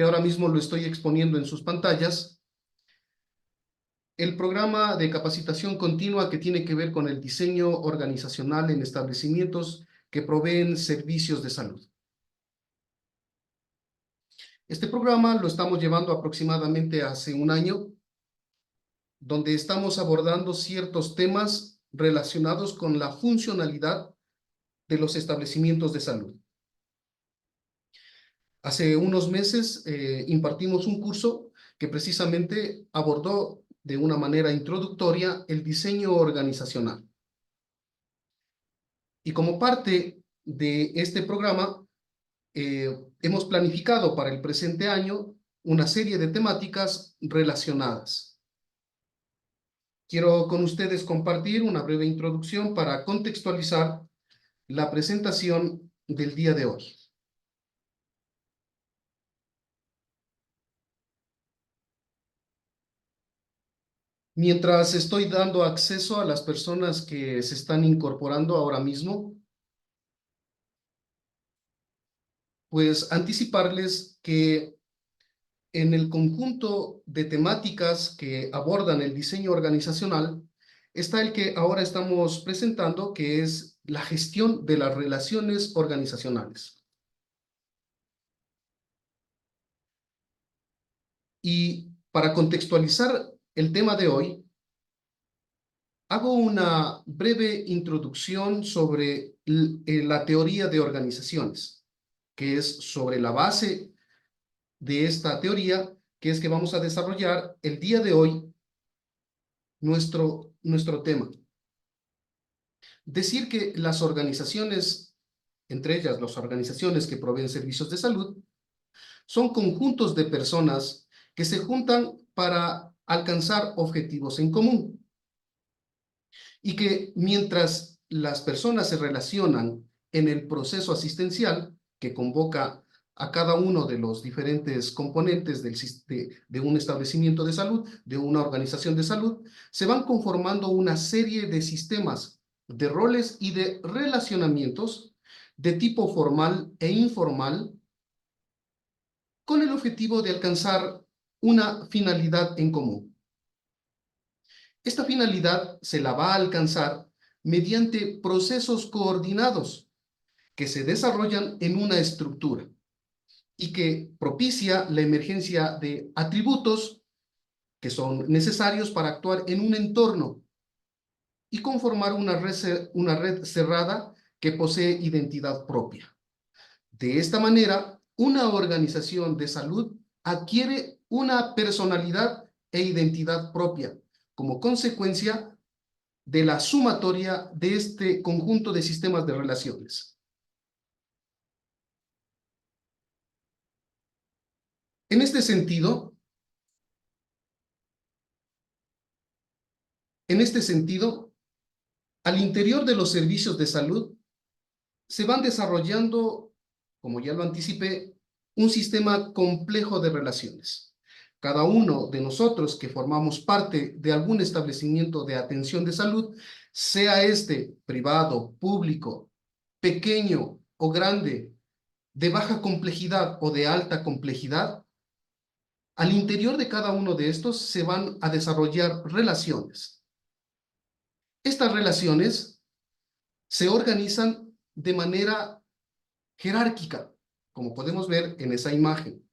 que ahora mismo lo estoy exponiendo en sus pantallas, el programa de capacitación continua que tiene que ver con el diseño organizacional en establecimientos que proveen servicios de salud. Este programa lo estamos llevando aproximadamente hace un año, donde estamos abordando ciertos temas relacionados con la funcionalidad de los establecimientos de salud. Hace unos meses impartimos un curso que precisamente abordó de una manera introductoria el diseño organizacional. Y como parte de este programa, hemos planificado para el presente año una serie de temáticas relacionadas. Quiero con ustedes compartir una breve introducción para contextualizar la presentación del día de hoy. Mientras estoy dando acceso a las personas que se están incorporando ahora mismo, pues anticiparles que en el conjunto de temáticas que abordan el diseño organizacional está el que ahora estamos presentando, que es la gestión de las relaciones organizacionales. Y para contextualizar el tema de hoy, hago una breve introducción sobre la teoría de organizaciones, que es sobre la base de esta teoría, que es que vamos a desarrollar el día de hoy nuestro tema. Decir que las organizaciones, entre ellas las organizaciones que proveen servicios de salud, son conjuntos de personas que se juntan para alcanzar objetivos en común. Y que mientras las personas se relacionan en el proceso asistencial que convoca a cada uno de los diferentes componentes de un establecimiento de salud, de una organización de salud, se van conformando una serie de sistemas de roles y de relacionamientos de tipo formal e informal con el objetivo de alcanzar una finalidad en común. Esta finalidad se la va a alcanzar mediante procesos coordinados que se desarrollan en una estructura y que propicia la emergencia de atributos que son necesarios para actuar en un entorno y conformar una red cerrada que posee identidad propia. De esta manera, una organización de salud adquiere una personalidad e identidad propia como consecuencia de la sumatoria de este conjunto de sistemas de relaciones. En este sentido, al interior de los servicios de salud se van desarrollando, como ya lo anticipé, un sistema complejo de relaciones. Cada uno de nosotros que formamos parte de algún establecimiento de atención de salud, sea este privado, público, pequeño o grande, de baja complejidad o de alta complejidad, al interior de cada uno de estos se van a desarrollar relaciones. Estas relaciones se organizan de manera jerárquica, como podemos ver en esa imagen.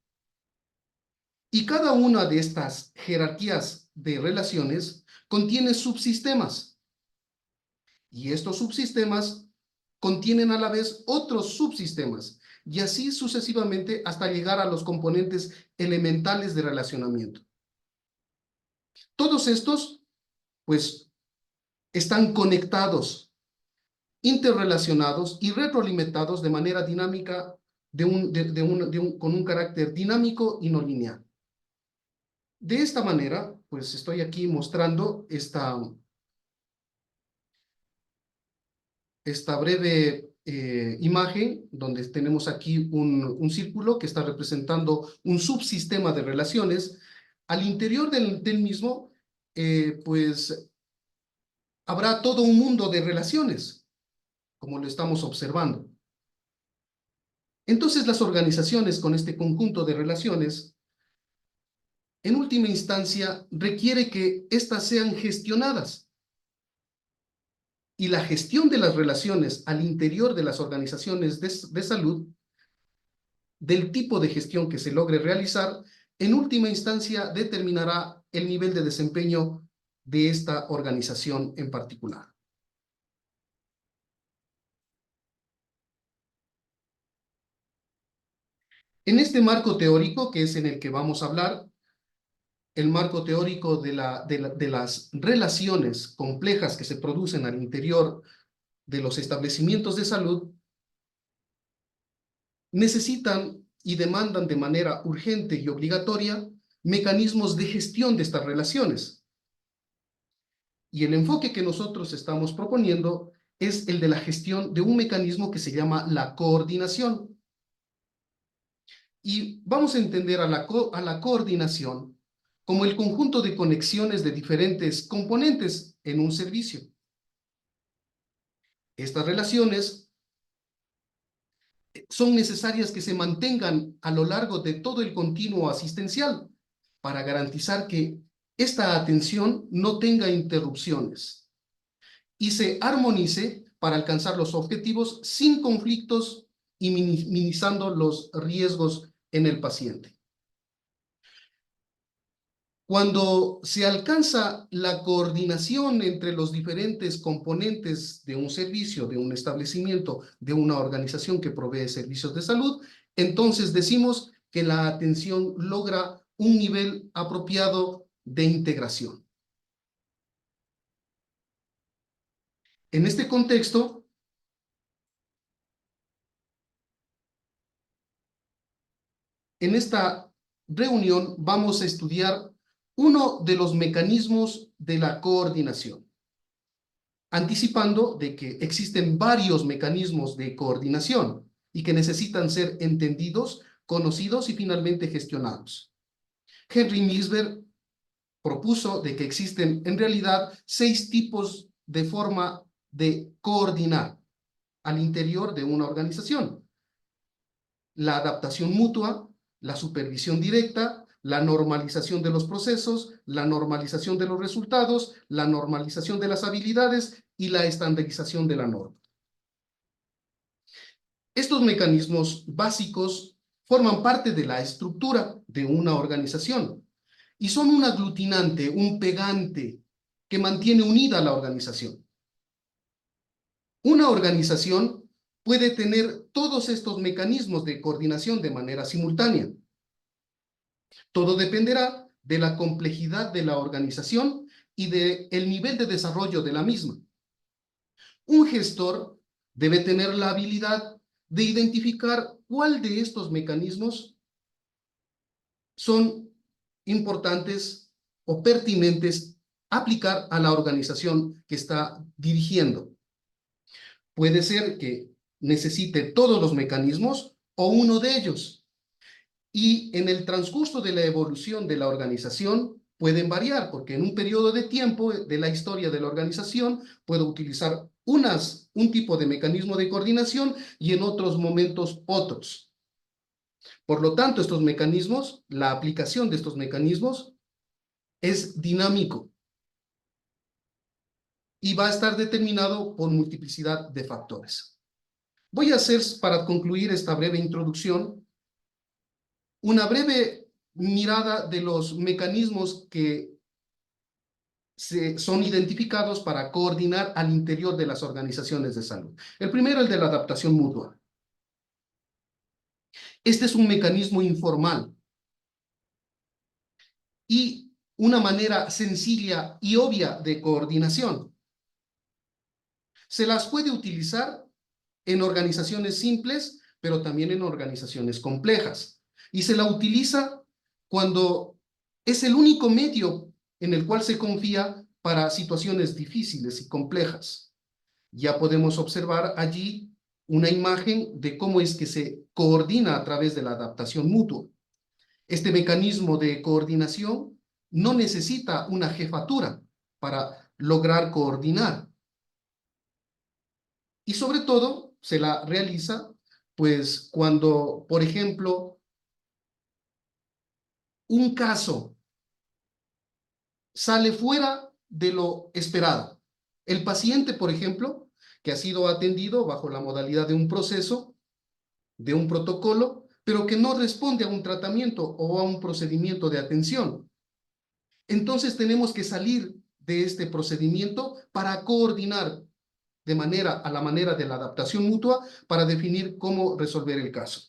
Y cada una de estas jerarquías de relaciones contiene subsistemas. Y estos subsistemas contienen a la vez otros subsistemas, y así sucesivamente hasta llegar a los componentes elementales de relacionamiento. Todos estos, pues, están conectados, interrelacionados y retroalimentados de manera dinámica con un carácter dinámico y no lineal. De esta manera, pues estoy aquí mostrando esta breve imagen donde tenemos aquí un círculo que está representando un subsistema de relaciones. Al interior del mismo, pues habrá todo un mundo de relaciones, como lo estamos observando. Entonces, las organizaciones con este conjunto de relaciones, en última instancia, requiere que éstas sean gestionadas. Y la gestión de las relaciones al interior de las organizaciones de salud, del tipo de gestión que se logre realizar, en última instancia determinará el nivel de desempeño de esta organización en particular. En este marco teórico, que es en el que vamos a hablar, el marco teórico de las relaciones complejas que se producen al interior de los establecimientos de salud, necesitan y demandan de manera urgente y obligatoria mecanismos de gestión de estas relaciones. Y el enfoque que nosotros estamos proponiendo es el de la gestión de un mecanismo que se llama la coordinación. Y vamos a entender a la coordinación como el conjunto de conexiones de diferentes componentes en un servicio. Estas relaciones son necesarias que se mantengan a lo largo de todo el continuo asistencial para garantizar que esta atención no tenga interrupciones y se armonice para alcanzar los objetivos sin conflictos y minimizando los riesgos en el paciente. Cuando se alcanza la coordinación entre los diferentes componentes de un servicio, de un establecimiento, de una organización que provee servicios de salud, entonces decimos que la atención logra un nivel apropiado de integración. En este contexto, en esta reunión vamos a estudiar uno de los mecanismos de la coordinación, anticipando de que existen varios mecanismos de coordinación y que necesitan ser entendidos, conocidos y finalmente gestionados. Henry Misberg propuso de que existen en realidad 6 tipos de forma de coordinar al interior de una organización: la adaptación mutua, la supervisión directa, la normalización de los procesos, la normalización de los resultados, la normalización de las habilidades y la estandarización de la norma. Estos mecanismos básicos forman parte de la estructura de una organización y son un aglutinante, un pegante que mantiene unida a la organización. Una organización puede tener todos estos mecanismos de coordinación de manera simultánea. Todo dependerá de la complejidad de la organización y del nivel de desarrollo de la misma. Un gestor debe tener la habilidad de identificar cuál de estos mecanismos son importantes o pertinentes aplicar a la organización que está dirigiendo. Puede ser que necesite todos los mecanismos o uno de ellos. Y en el transcurso de la evolución de la organización pueden variar, porque en un periodo de tiempo de la historia de la organización puedo utilizar un tipo de mecanismo de coordinación y en otros momentos otros. Por lo tanto, estos mecanismos, la aplicación de estos mecanismos es dinámico y va a estar determinado por multiplicidad de factores. Voy a hacer, para concluir esta breve introducción, una breve mirada de los mecanismos que son identificados para coordinar al interior de las organizaciones de salud. El primero, el de la adaptación mutua. Este es un mecanismo informal y una manera sencilla y obvia de coordinación. Se las puede utilizar en organizaciones simples, pero también en organizaciones complejas. Y se la utiliza cuando es el único medio en el cual se confía para situaciones difíciles y complejas. Ya podemos observar allí una imagen de cómo es que se coordina a través de la adaptación mutua. Este mecanismo de coordinación no necesita una jefatura para lograr coordinar. Y sobre todo, se la realiza pues cuando, por ejemplo, un caso sale fuera de lo esperado. El paciente, por ejemplo, que ha sido atendido bajo la modalidad de un proceso, de un protocolo, pero que no responde a un tratamiento o a un procedimiento de atención. Entonces tenemos que salir de este procedimiento para coordinar a la manera de la adaptación mutua para definir cómo resolver el caso.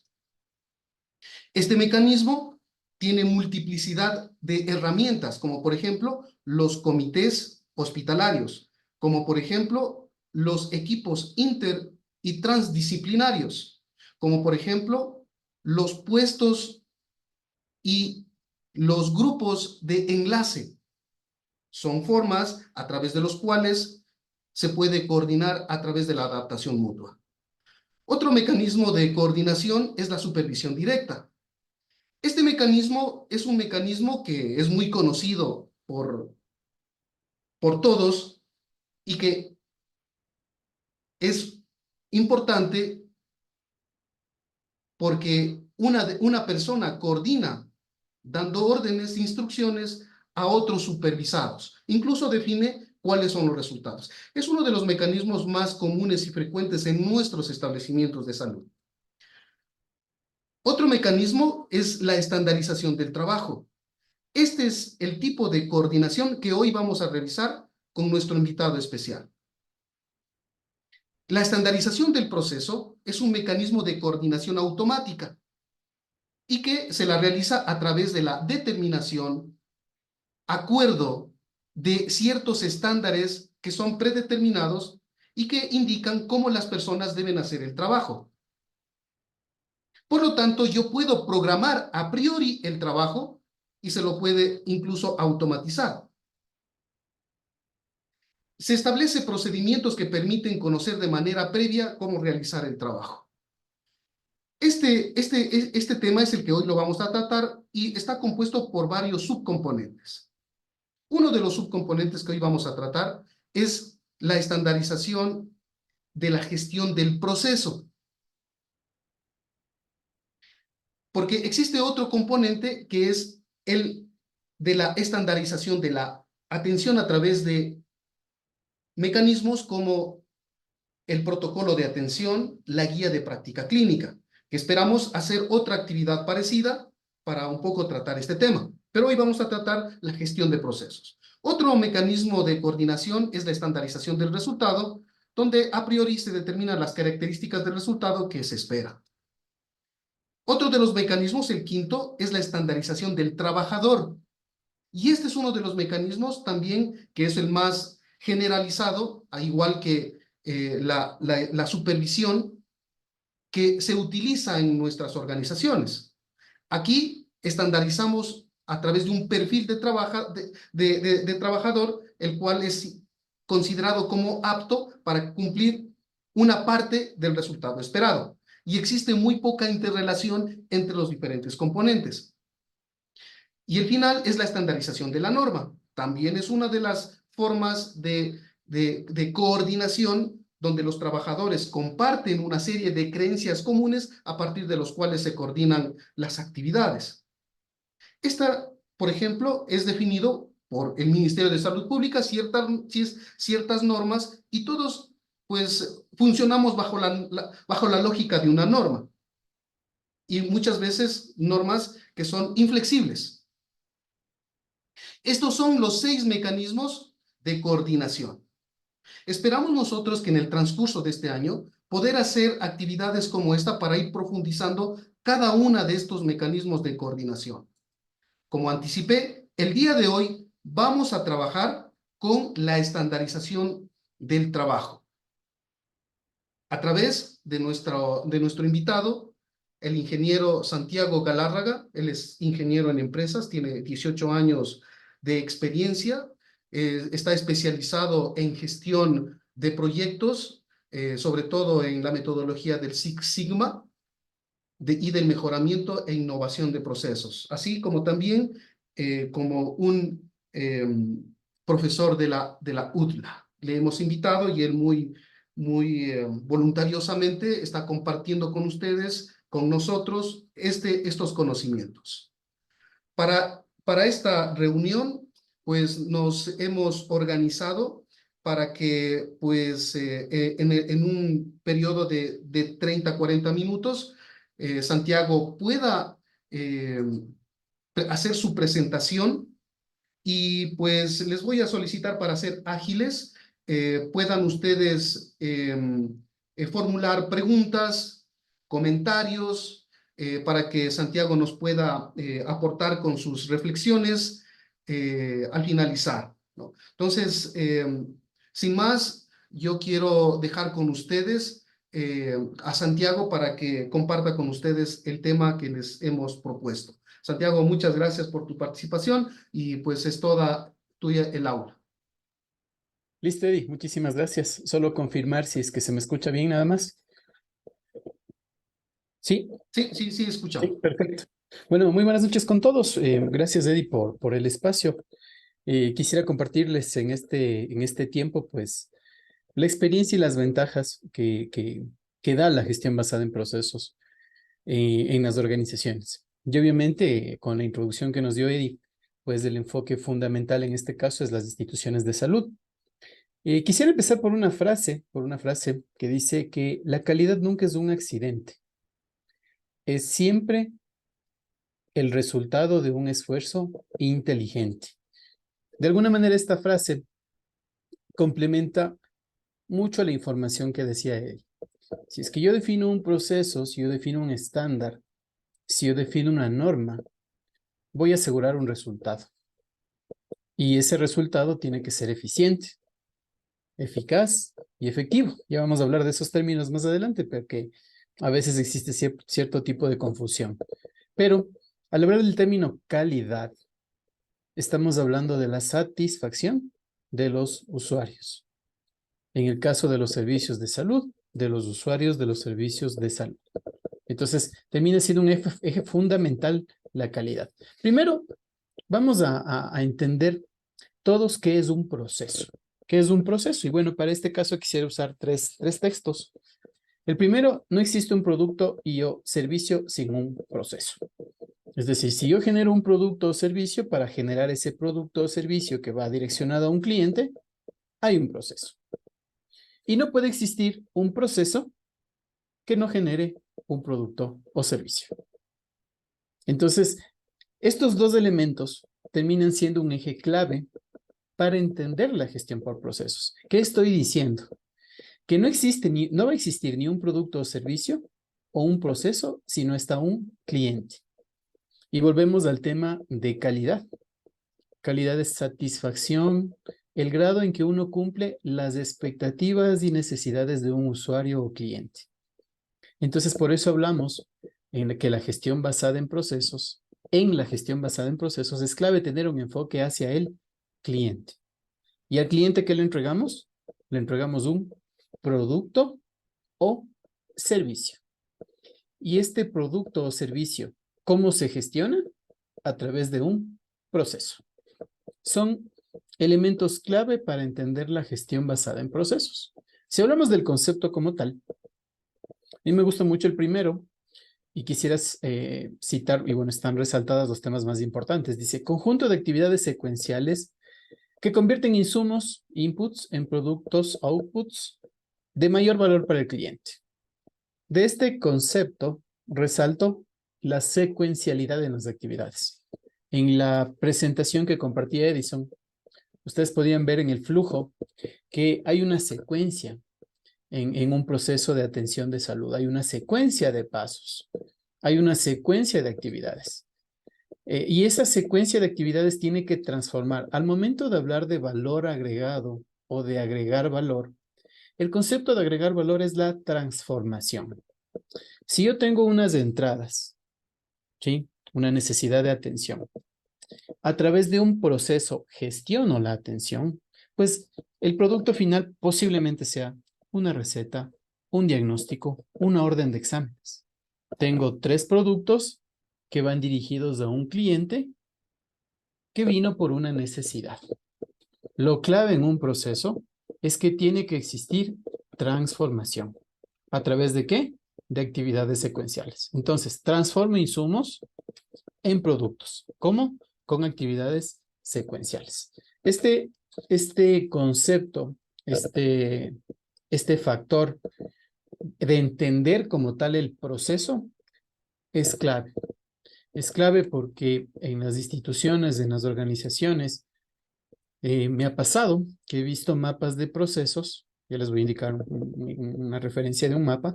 Este mecanismo tiene multiplicidad de herramientas, como por ejemplo los comités hospitalarios, como por ejemplo los equipos inter y transdisciplinarios, como por ejemplo los puestos y los grupos de enlace. Son formas a través de los cuales se puede coordinar a través de la adaptación mutua. Otro mecanismo de coordinación es la supervisión directa. Este mecanismo es un mecanismo que es muy conocido por todos y que es importante porque una persona coordina dando órdenes, instrucciones a otros supervisados. Incluso define cuáles son los resultados. Es uno de los mecanismos más comunes y frecuentes en nuestros establecimientos de salud. Otro mecanismo es la estandarización del trabajo. Este es el tipo de coordinación que hoy vamos a revisar con nuestro invitado especial. La estandarización del proceso es un mecanismo de coordinación automática y que se la realiza a través de la determinación, acuerdo de ciertos estándares que son predeterminados y que indican cómo las personas deben hacer el trabajo. Por lo tanto, yo puedo programar a priori el trabajo y se lo puede incluso automatizar. Se establece procedimientos que permiten conocer de manera previa cómo realizar el trabajo. Este tema es el que hoy lo vamos a tratar y está compuesto por varios subcomponentes. Uno de los subcomponentes que hoy vamos a tratar es la estandarización de la gestión del proceso. Porque existe otro componente que es el de la estandarización de la atención a través de mecanismos como el protocolo de atención, la guía de práctica clínica, que esperamos hacer otra actividad parecida para un poco tratar este tema. Pero hoy vamos a tratar la gestión de procesos. Otro mecanismo de coordinación es la estandarización del resultado, donde a priori se determinan las características del resultado que se espera. Otro de los mecanismos, el quinto, es la estandarización del trabajador. Y este es uno de los mecanismos también que es el más generalizado, al igual que la supervisión que se utiliza en nuestras organizaciones. Aquí estandarizamos a través de un perfil de trabajador, el cual es considerado como apto para cumplir una parte del resultado esperado. Y existe muy poca interrelación entre los diferentes componentes. Y el final es la estandarización de la norma. También es una de las formas de coordinación donde los trabajadores comparten una serie de creencias comunes a partir de los cuales se coordinan las actividades. Esta, por ejemplo, es definido por el Ministerio de Salud Pública, ciertas normas, y todos pues funcionamos bajo la lógica de una norma. Y muchas veces normas que son inflexibles. Estos son los 6 mecanismos de coordinación. Esperamos nosotros que en el transcurso de este año poder hacer actividades como esta para ir profundizando cada una de estos mecanismos de coordinación. Como anticipé, el día de hoy vamos a trabajar con la estandarización del trabajo. A través de nuestro invitado, el ingeniero Santiago Galárraga. Él es ingeniero en empresas, tiene 18 años de experiencia, está especializado en gestión de proyectos, sobre todo en la metodología del Six Sigma y del mejoramiento e innovación de procesos, así como también como un profesor de la UDLA. Le hemos invitado y él muy voluntariosamente está compartiendo con ustedes, con nosotros, estos conocimientos. Para esta reunión, pues nos hemos organizado para que, pues, en un periodo de 30 a 40 minutos, Santiago pueda eh, hacer su presentación y pues les voy a solicitar para ser ágiles, puedan ustedes formular preguntas, comentarios, para que Santiago nos pueda aportar con sus reflexiones al finalizar, ¿no? Entonces, sin más, yo quiero dejar con ustedes a Santiago para que comparta con ustedes el tema que les hemos propuesto. Santiago, muchas gracias por tu participación y pues es toda tuya el aula. Listo, Eddie, muchísimas gracias. Solo confirmar si es que se me escucha bien nada más. ¿Sí? Sí, Sí, escuchamos. perfecto. Bueno, muy buenas noches con todos. Gracias, Eddie, por el espacio. Quisiera compartirles en este tiempo, pues, la experiencia y las ventajas que da la gestión basada en procesos en las organizaciones. Y obviamente, con la introducción que nos dio Eddie, pues el enfoque fundamental en este caso es las instituciones de salud. Quisiera empezar por una frase que dice que la calidad nunca es un accidente, es siempre el resultado de un esfuerzo inteligente. De alguna manera, esta frase complementa mucho la información que decía él. Si es que yo defino un proceso, si yo defino un estándar, si yo defino una norma, voy a asegurar un resultado. Y ese resultado tiene que ser eficiente, eficaz y efectivo. Ya vamos a hablar de esos términos más adelante, porque a veces existe cierto tipo de confusión. Pero al hablar del término calidad, estamos hablando de la satisfacción de los usuarios. En el caso de los servicios de salud, de los usuarios de los servicios de salud. Entonces, termina siendo un eje fundamental la calidad. Primero, vamos a entender todos qué es un proceso. ¿Qué es un proceso? Y bueno, para este caso quisiera usar tres textos. El primero, no existe un producto o servicio sin un proceso. Es decir, si yo genero un producto o servicio, para generar ese producto o servicio que va direccionado a un cliente, hay un proceso. Y no puede existir un proceso que no genere un producto o servicio. Entonces, estos dos elementos terminan siendo un eje clave para entender la gestión por procesos. ¿Qué estoy diciendo? Que no va a existir ni un producto o servicio o un proceso si no está un cliente. Y volvemos al tema de calidad. Calidad de satisfacción, el grado en que uno cumple las expectativas y necesidades de un usuario o cliente. Entonces, por eso hablamos en que en la gestión basada en procesos es clave tener un enfoque hacia el cliente. ¿Y al cliente qué le entregamos? Le entregamos un producto o servicio. Y este producto o servicio, ¿cómo se gestiona? A través de un proceso. Son elementos clave para entender la gestión basada en procesos. Si hablamos del concepto como tal, a mí me gusta mucho el primero y quisieras citar, y bueno, están resaltados los temas más importantes. Dice, conjunto de actividades secuenciales que convierten insumos, inputs, en productos, outputs, de mayor valor para el cliente. De este concepto resalto la secuencialidad en las actividades. En la presentación que compartía Edison, ustedes podían ver en el flujo que hay una secuencia en un proceso de atención de salud. Hay una secuencia de pasos, hay una secuencia de actividades. Y esa secuencia de actividades tiene que transformar. Al momento de hablar de valor agregado o de agregar valor, el concepto de agregar valor es la transformación. Si yo tengo unas entradas, ¿sí? Una necesidad de atención, a través de un proceso gestiono la atención, pues el producto final posiblemente sea una receta, un diagnóstico, una orden de exámenes. Tengo 3 productos que van dirigidos a un cliente que vino por una necesidad. Lo clave en un proceso es que tiene que existir transformación. ¿A través de qué? De actividades secuenciales. Entonces, transforma insumos en productos. ¿Cómo? Con actividades secuenciales. Este concepto, este factor de entender como tal el proceso es clave. Es clave porque en las instituciones, en las organizaciones, me ha pasado que he visto mapas de procesos, ya les voy a indicar una referencia de un mapa,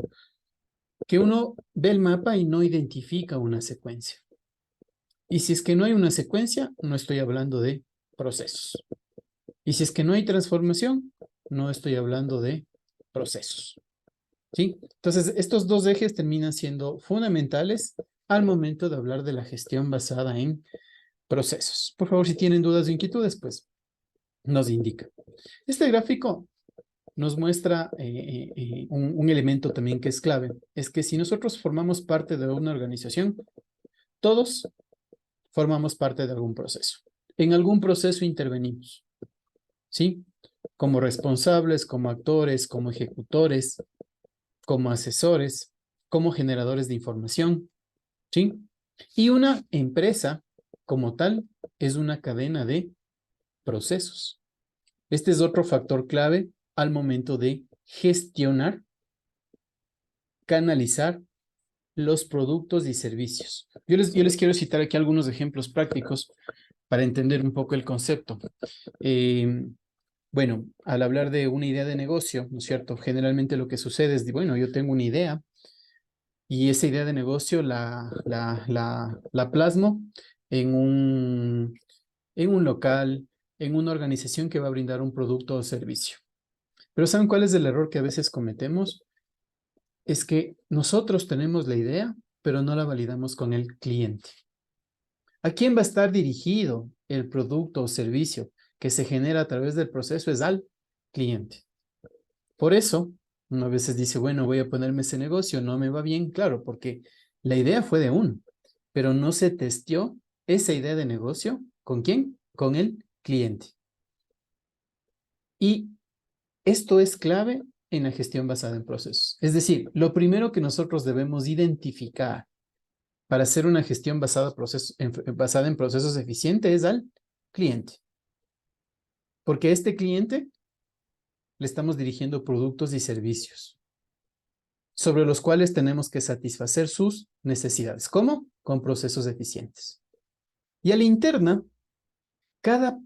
que uno ve el mapa y no identifica una secuencia. Y si es que no hay una secuencia, no estoy hablando de procesos. Y si es que no hay transformación, no estoy hablando de procesos. ¿Sí? Entonces, estos dos ejes terminan siendo fundamentales al momento de hablar de la gestión basada en procesos. Por favor, si tienen dudas o inquietudes, pues nos indica. Este gráfico nos muestra un elemento también que es clave. Es que si nosotros formamos parte de una organización, todos formamos parte de algún proceso. En algún proceso intervenimos, ¿sí? Como responsables, como actores, como ejecutores, como asesores, como generadores de información, ¿sí? Y una empresa, como tal, es una cadena de procesos. Este es otro factor clave al momento de gestionar, canalizar los productos y servicios. Yo les quiero citar aquí algunos ejemplos prácticos para entender un poco el concepto. Bueno, al hablar de una idea de negocio, ¿no es cierto? Generalmente lo que sucede es, bueno, yo tengo una idea y esa idea de negocio la plasmo en un local, en una organización que va a brindar un producto o servicio. Pero ¿saben cuál es el error que a veces cometemos? Es que nosotros tenemos la idea, pero no la validamos con el cliente. ¿A quién va a estar dirigido el producto o servicio que se genera a través del proceso? Es al cliente. Por eso, uno a veces dice, bueno, voy a ponerme ese negocio, no me va bien, claro, porque la idea fue de uno, pero no se testeó esa idea de negocio. ¿Con quién? Con el cliente. Y esto es clave en la gestión basada en procesos. Es decir, lo primero que nosotros debemos identificar para hacer una gestión basada en procesos eficiente es al cliente. Porque a este cliente le estamos dirigiendo productos y servicios sobre los cuales tenemos que satisfacer sus necesidades. ¿Cómo? Con procesos eficientes. Y a la interna, cada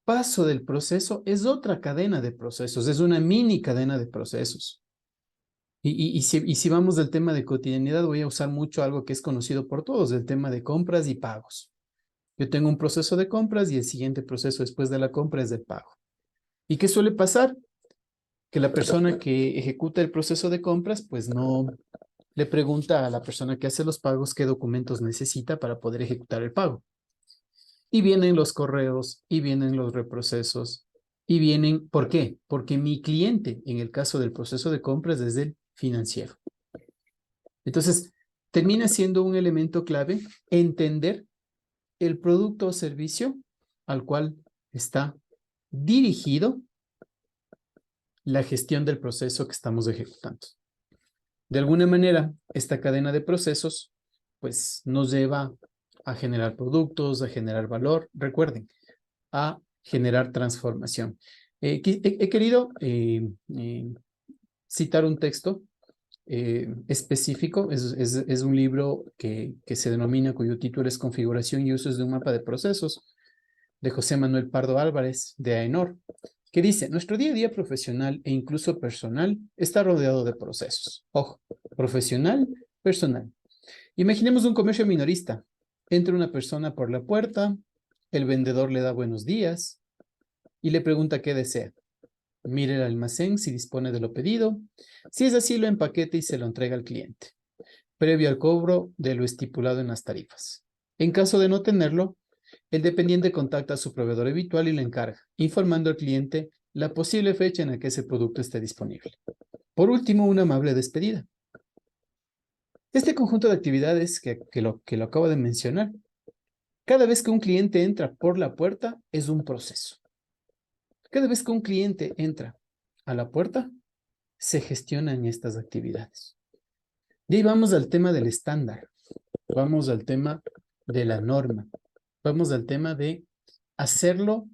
paso del proceso es otra cadena de procesos, es una mini cadena de procesos. Y si vamos del tema de cotidianidad, voy a usar mucho algo que es conocido por todos, el tema de compras y pagos. Yo tengo un proceso de compras y el siguiente proceso después de la compra es de pago. ¿Y qué suele pasar? Que la persona que ejecuta el proceso de compras, pues no le pregunta a la persona que hace los pagos qué documentos necesita para poder ejecutar el pago. Y vienen los correos, y vienen los reprocesos, y vienen, ¿por qué? Porque mi cliente, en el caso del proceso de compras, es el financiero. Entonces, termina siendo un elemento clave entender el producto o servicio al cual está dirigido la gestión del proceso que estamos ejecutando. De alguna manera, esta cadena de procesos, pues, nos lleva a generar productos, a generar valor, recuerden, a generar transformación. He querido citar un texto específico, es un libro que se denomina, cuyo título es Configuración y usos de un mapa de procesos, de José Manuel Pardo Álvarez, de AENOR, que dice, nuestro día a día profesional e incluso personal está rodeado de procesos. Ojo, profesional, personal. Imaginemos un comercio minorista. Entra una persona por la puerta, el vendedor le da buenos días y le pregunta qué desea. Mire el almacén si dispone de lo pedido. Si es así, lo empaqueta y se lo entrega al cliente, previo al cobro de lo estipulado en las tarifas. En caso de no tenerlo, el dependiente contacta a su proveedor habitual y le encarga, informando al cliente la posible fecha en la que ese producto esté disponible. Por último, una amable despedida. Este conjunto de actividades que lo acabo de mencionar, cada vez que un cliente entra por la puerta, es un proceso. Cada vez que un cliente entra a la puerta, se gestionan estas actividades? Y ahí vamos al tema del estándar, vamos al tema de la norma, vamos al tema de hacerlo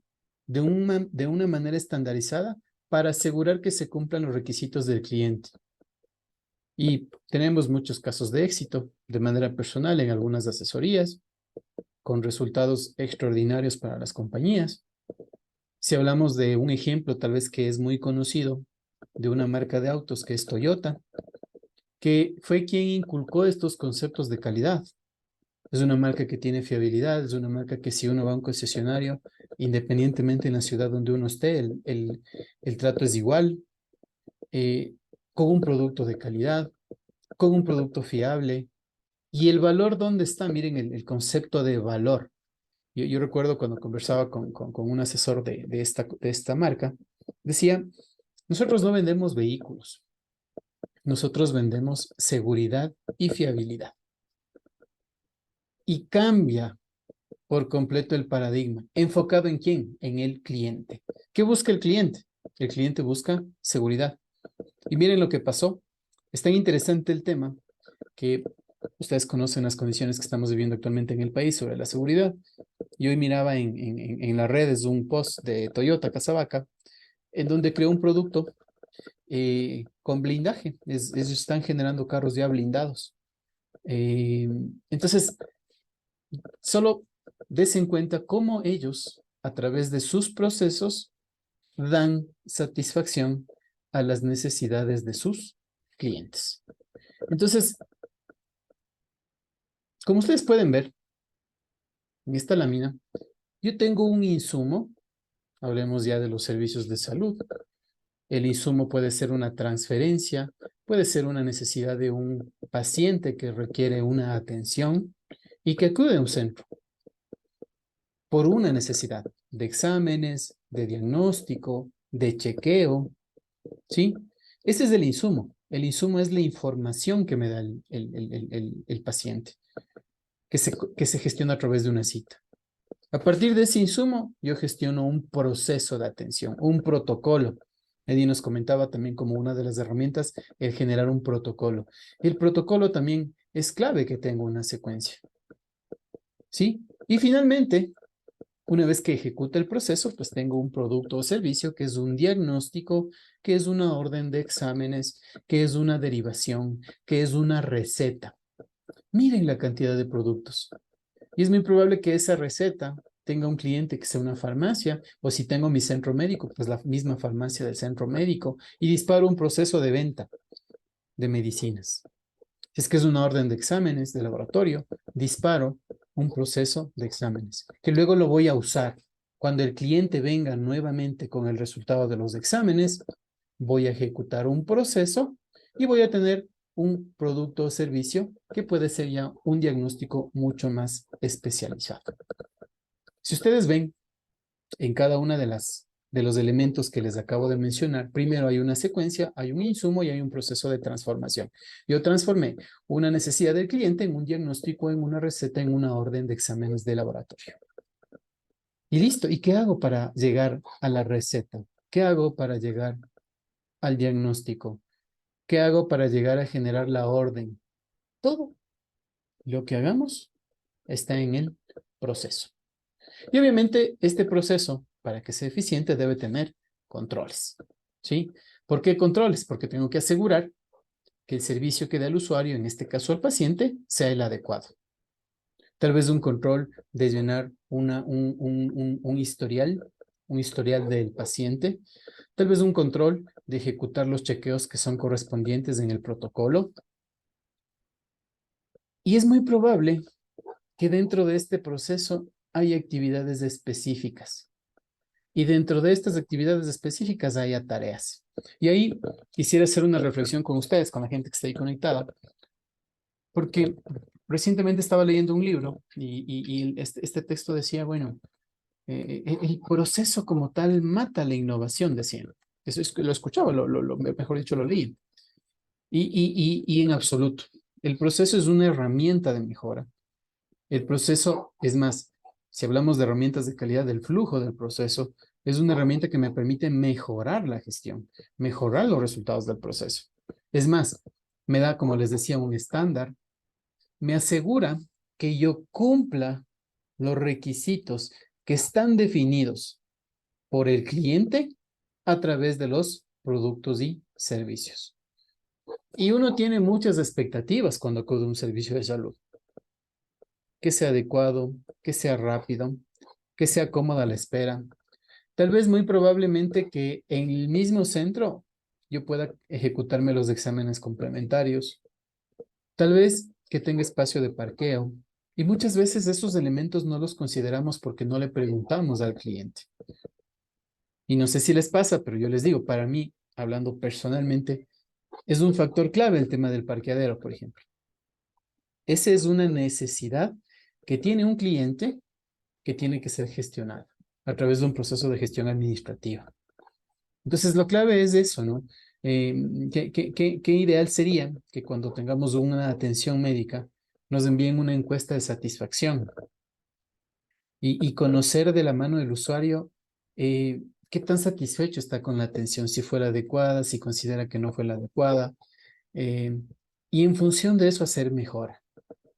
de una manera estandarizada para asegurar que se cumplan los requisitos del cliente. Y tenemos muchos casos de éxito de manera personal en algunas asesorías, con resultados extraordinarios para las compañías. Si hablamos de un ejemplo tal vez que es muy conocido, de una marca de autos que es Toyota, que fue quien inculcó estos conceptos de calidad. Es una marca que tiene fiabilidad, es una marca que si uno va a un concesionario, independientemente en la ciudad donde uno esté, el trato es igual, con un producto de calidad, con un producto fiable. ¿Y el valor dónde está? Miren el concepto de valor. Yo recuerdo cuando conversaba con un asesor de esta marca, decía, nosotros no vendemos vehículos, nosotros vendemos seguridad y fiabilidad. Y cambia por completo el paradigma. ¿Enfocado en quién? En el cliente. ¿Qué busca el cliente? El cliente busca seguridad. Y miren lo que pasó. Es tan interesante el tema que ustedes conocen las condiciones que estamos viviendo actualmente en el país sobre la seguridad. Y hoy miraba en las redes un post de Toyota Casabaca, en donde creó un producto con blindaje. Ellos están generando carros ya blindados. Entonces, solo des en cuenta cómo ellos, a través de sus procesos, dan satisfacción a las necesidades de sus clientes. Entonces, como ustedes pueden ver en esta lámina, yo tengo un insumo, hablemos ya de los servicios de salud. El insumo puede ser una transferencia, puede ser una necesidad de un paciente que requiere una atención y que acude a un centro por una necesidad de exámenes, de diagnóstico, de chequeo, ¿sí? Ese es el insumo. El insumo es la información que me da el paciente, que se gestiona a través de una cita. A partir de ese insumo, yo gestiono un proceso de atención, un protocolo. Eddie nos comentaba también como una de las herramientas el generar un protocolo. El protocolo también es clave que tenga una secuencia, ¿sí? Y finalmente, una vez que ejecuta el proceso, pues tengo un producto o servicio que es un diagnóstico, que es una orden de exámenes, que es una derivación, que es una receta. Miren la cantidad de productos. Y es muy probable que esa receta tenga un cliente que sea una farmacia, o si tengo mi centro médico, pues la misma farmacia del centro médico, y disparo un proceso de venta de medicinas. Si es que es una orden de exámenes de laboratorio, disparo un proceso de exámenes, que luego lo voy a usar. Cuando el cliente venga nuevamente con el resultado de los exámenes, voy a ejecutar un proceso y voy a tener un producto o servicio que puede ser ya un diagnóstico mucho más especializado. Si ustedes ven en cada una de los elementos que les acabo de mencionar, primero hay una secuencia, hay un insumo y hay un proceso de transformación. Yo transformé una necesidad del cliente en un diagnóstico, en una receta, en una orden de exámenes de laboratorio. Y listo. ¿Y qué hago para llegar a la receta? ¿Qué hago para llegar al diagnóstico? ¿Qué hago para llegar a generar la orden? Todo lo que hagamos está en el proceso. Y obviamente este proceso, para que sea eficiente, debe tener controles, ¿sí? ¿Por qué controles? Porque tengo que asegurar que el servicio que dé al usuario, en este caso al paciente, sea el adecuado. Tal vez un control de llenar un historial del paciente. Tal vez un control de ejecutar los chequeos que son correspondientes en el protocolo. Y es muy probable que dentro de este proceso hay actividades específicas. Y dentro de estas actividades específicas haya tareas. Y ahí quisiera hacer una reflexión con ustedes, con la gente que está ahí conectada, porque recientemente estaba leyendo un libro y este texto decía, bueno, el proceso como tal mata la innovación, decían. Eso es, lo escuchaba, mejor dicho, lo leí. Y en absoluto, el proceso es una herramienta de mejora. El proceso, es más, si hablamos de herramientas de calidad del flujo del proceso, Es una herramienta que me permite mejorar la gestión, mejorar los resultados del proceso. Es más, me da, como les decía, un estándar, me asegura que yo cumpla los requisitos que están definidos por el cliente a través de los productos y servicios. Y uno tiene muchas expectativas cuando acude a un servicio de salud. Que sea adecuado, que sea rápido, que sea cómoda la espera. Tal vez muy probablemente que en el mismo centro yo pueda ejecutarme los exámenes complementarios. Tal vez que tenga espacio de parqueo. Y muchas veces esos elementos no los consideramos porque no le preguntamos al cliente. Y no sé si les pasa, pero yo les digo, para mí, hablando personalmente, es un factor clave el tema del parqueadero, por ejemplo. Esa es una necesidad que tiene un cliente que tiene que ser gestionada a través de un proceso de gestión administrativa. Entonces, lo clave es eso, ¿no? ¿Qué ideal sería que cuando tengamos una atención médica nos envíen una encuesta de satisfacción y conocer de la mano del usuario qué tan satisfecho está con la atención, si fue la adecuada, si considera que no fue la adecuada, eh, y en función de eso hacer mejora.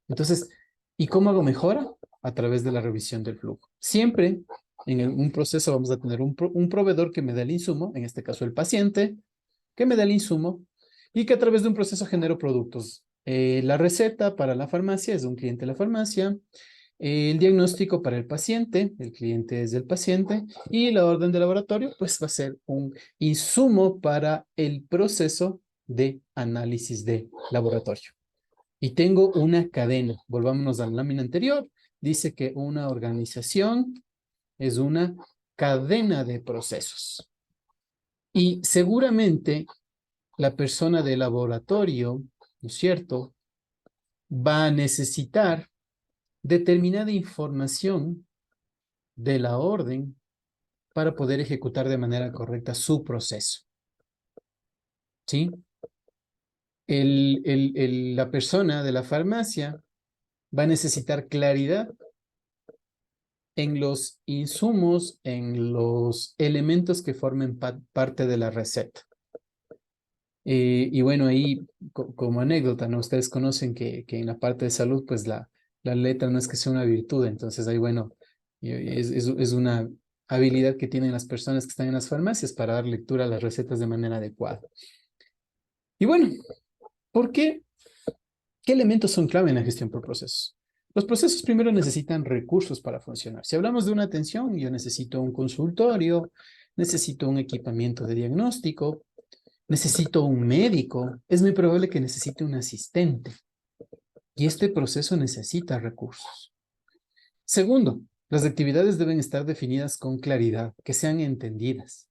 Entonces, ¿y cómo hago mejora? A través de la revisión del flujo. Siempre un proceso vamos a tener un proveedor que me da el insumo, en este caso el paciente, que me da el insumo y que a través de un proceso genero productos. La receta para la farmacia es de un cliente de la farmacia, el diagnóstico para el cliente es del paciente, y la orden de laboratorio, pues va a ser un insumo para el proceso de análisis de laboratorio. Y tengo una cadena. Volvámonos a la lámina anterior. Dice que una organización es una cadena de procesos. Y seguramente la persona de laboratorio, ¿no es cierto?, va a necesitar determinada información de la orden para poder ejecutar de manera correcta su proceso. ¿Sí? La persona de la farmacia va a necesitar claridad en los insumos, en los elementos que formen parte de la receta. Y bueno, ahí como anécdota, ¿no? Ustedes conocen que en la parte de salud, pues la letra no es que sea una virtud, entonces ahí, bueno, es una habilidad que tienen las personas que están en las farmacias para dar lectura a las recetas de manera adecuada. Y bueno, ¿por qué? ¿Qué elementos son clave en la gestión por procesos? Los procesos primero necesitan recursos para funcionar. Si hablamos de una atención, yo necesito un consultorio, necesito un equipamiento de diagnóstico, necesito un médico, es muy probable que necesite un asistente. Y este proceso necesita recursos. Segundo, las actividades deben estar definidas con claridad, que sean entendidas.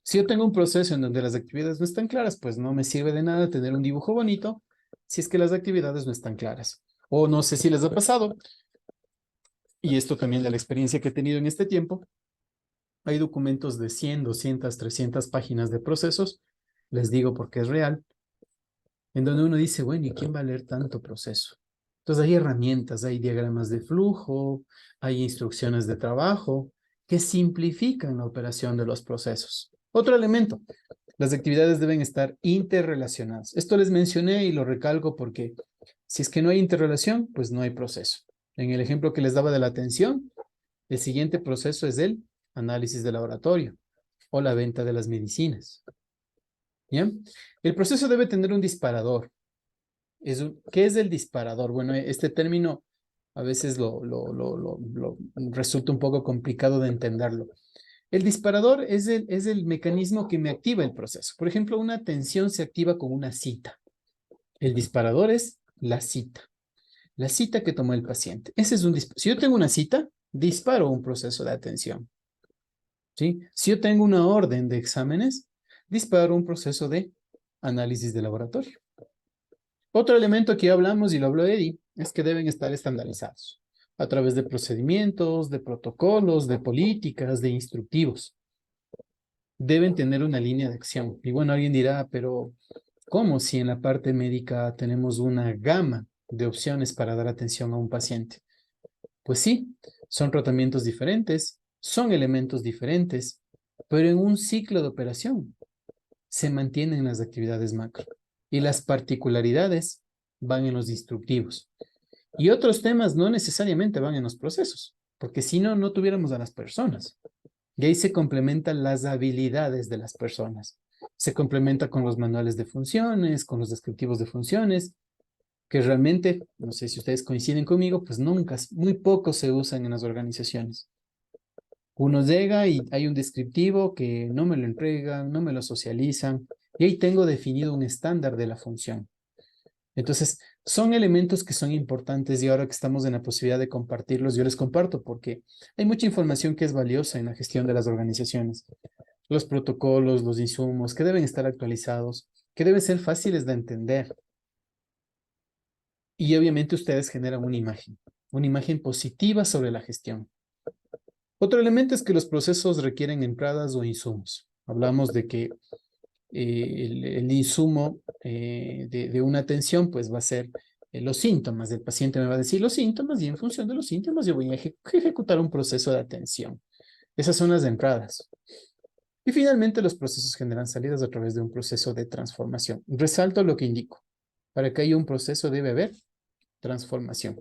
Si yo tengo un proceso en donde las actividades no están claras, pues no me sirve de nada tener un dibujo bonito si es que las actividades no están claras. O no sé si les ha pasado, y esto también de la experiencia que he tenido en este tiempo, hay documentos de 100, 200, 300 páginas de procesos, les digo porque es real, en donde uno dice, bueno, ¿y quién va a leer tanto proceso? Entonces hay herramientas, hay diagramas de flujo, hay instrucciones de trabajo que simplifican la operación de los procesos. Otro elemento, las actividades deben estar interrelacionadas. Esto les mencioné y lo recalco porque si es que no hay interrelación, pues no hay proceso. En el ejemplo que les daba de la atención, el siguiente proceso es el análisis de laboratorio o la venta de las medicinas. ¿Ya? El proceso debe tener un disparador. ¿Qué es el disparador? Bueno, este término a veces resulta un poco complicado de entenderlo. El disparador es el mecanismo que me activa el proceso. Por ejemplo, una atención se activa con una cita. El disparador es la cita que tomó el paciente. Ese es si yo tengo una cita, disparo un proceso de atención. ¿Sí? Si yo tengo una orden de exámenes, disparo un proceso de análisis de laboratorio. Otro elemento que ya hablamos y lo habló Eddie es que deben estar estandarizados a través de procedimientos, de protocolos, de políticas, de instructivos. Deben tener una línea de acción. Y bueno, alguien dirá, pero ¿cómo si en la parte médica tenemos una gama de opciones para dar atención a un paciente? Pues sí, son tratamientos diferentes, son elementos diferentes, pero en un ciclo de operación se mantienen las actividades macro y las particularidades van en los instructivos. Y otros temas no necesariamente van en los procesos, porque si no, no tuviéramos a las personas. Y ahí se complementan las habilidades de las personas. Se complementa con los manuales de funciones, con los descriptivos de funciones, que realmente, no sé si ustedes coinciden conmigo, pues nunca, muy poco se usan en las organizaciones. Uno llega y hay un descriptivo que no me lo entregan, no me lo socializan, y ahí tengo definido un estándar de la función. Entonces, son elementos que son importantes y ahora que estamos en la posibilidad de compartirlos, yo les comparto porque hay mucha información que es valiosa en la gestión de las organizaciones. Los protocolos, los insumos, que deben estar actualizados, que deben ser fáciles de entender. Y obviamente ustedes generan una imagen positiva sobre la gestión. Otro elemento es que los procesos requieren entradas o insumos. Hablamos de que el insumo de una atención pues va a ser los síntomas. El paciente me va a decir los síntomas y en función de los síntomas yo voy a ejecutar un proceso de atención. Esas son las entradas. Y finalmente los procesos generan salidas a través de un proceso de transformación. Resalto lo que indico. Para que haya un proceso debe haber transformación.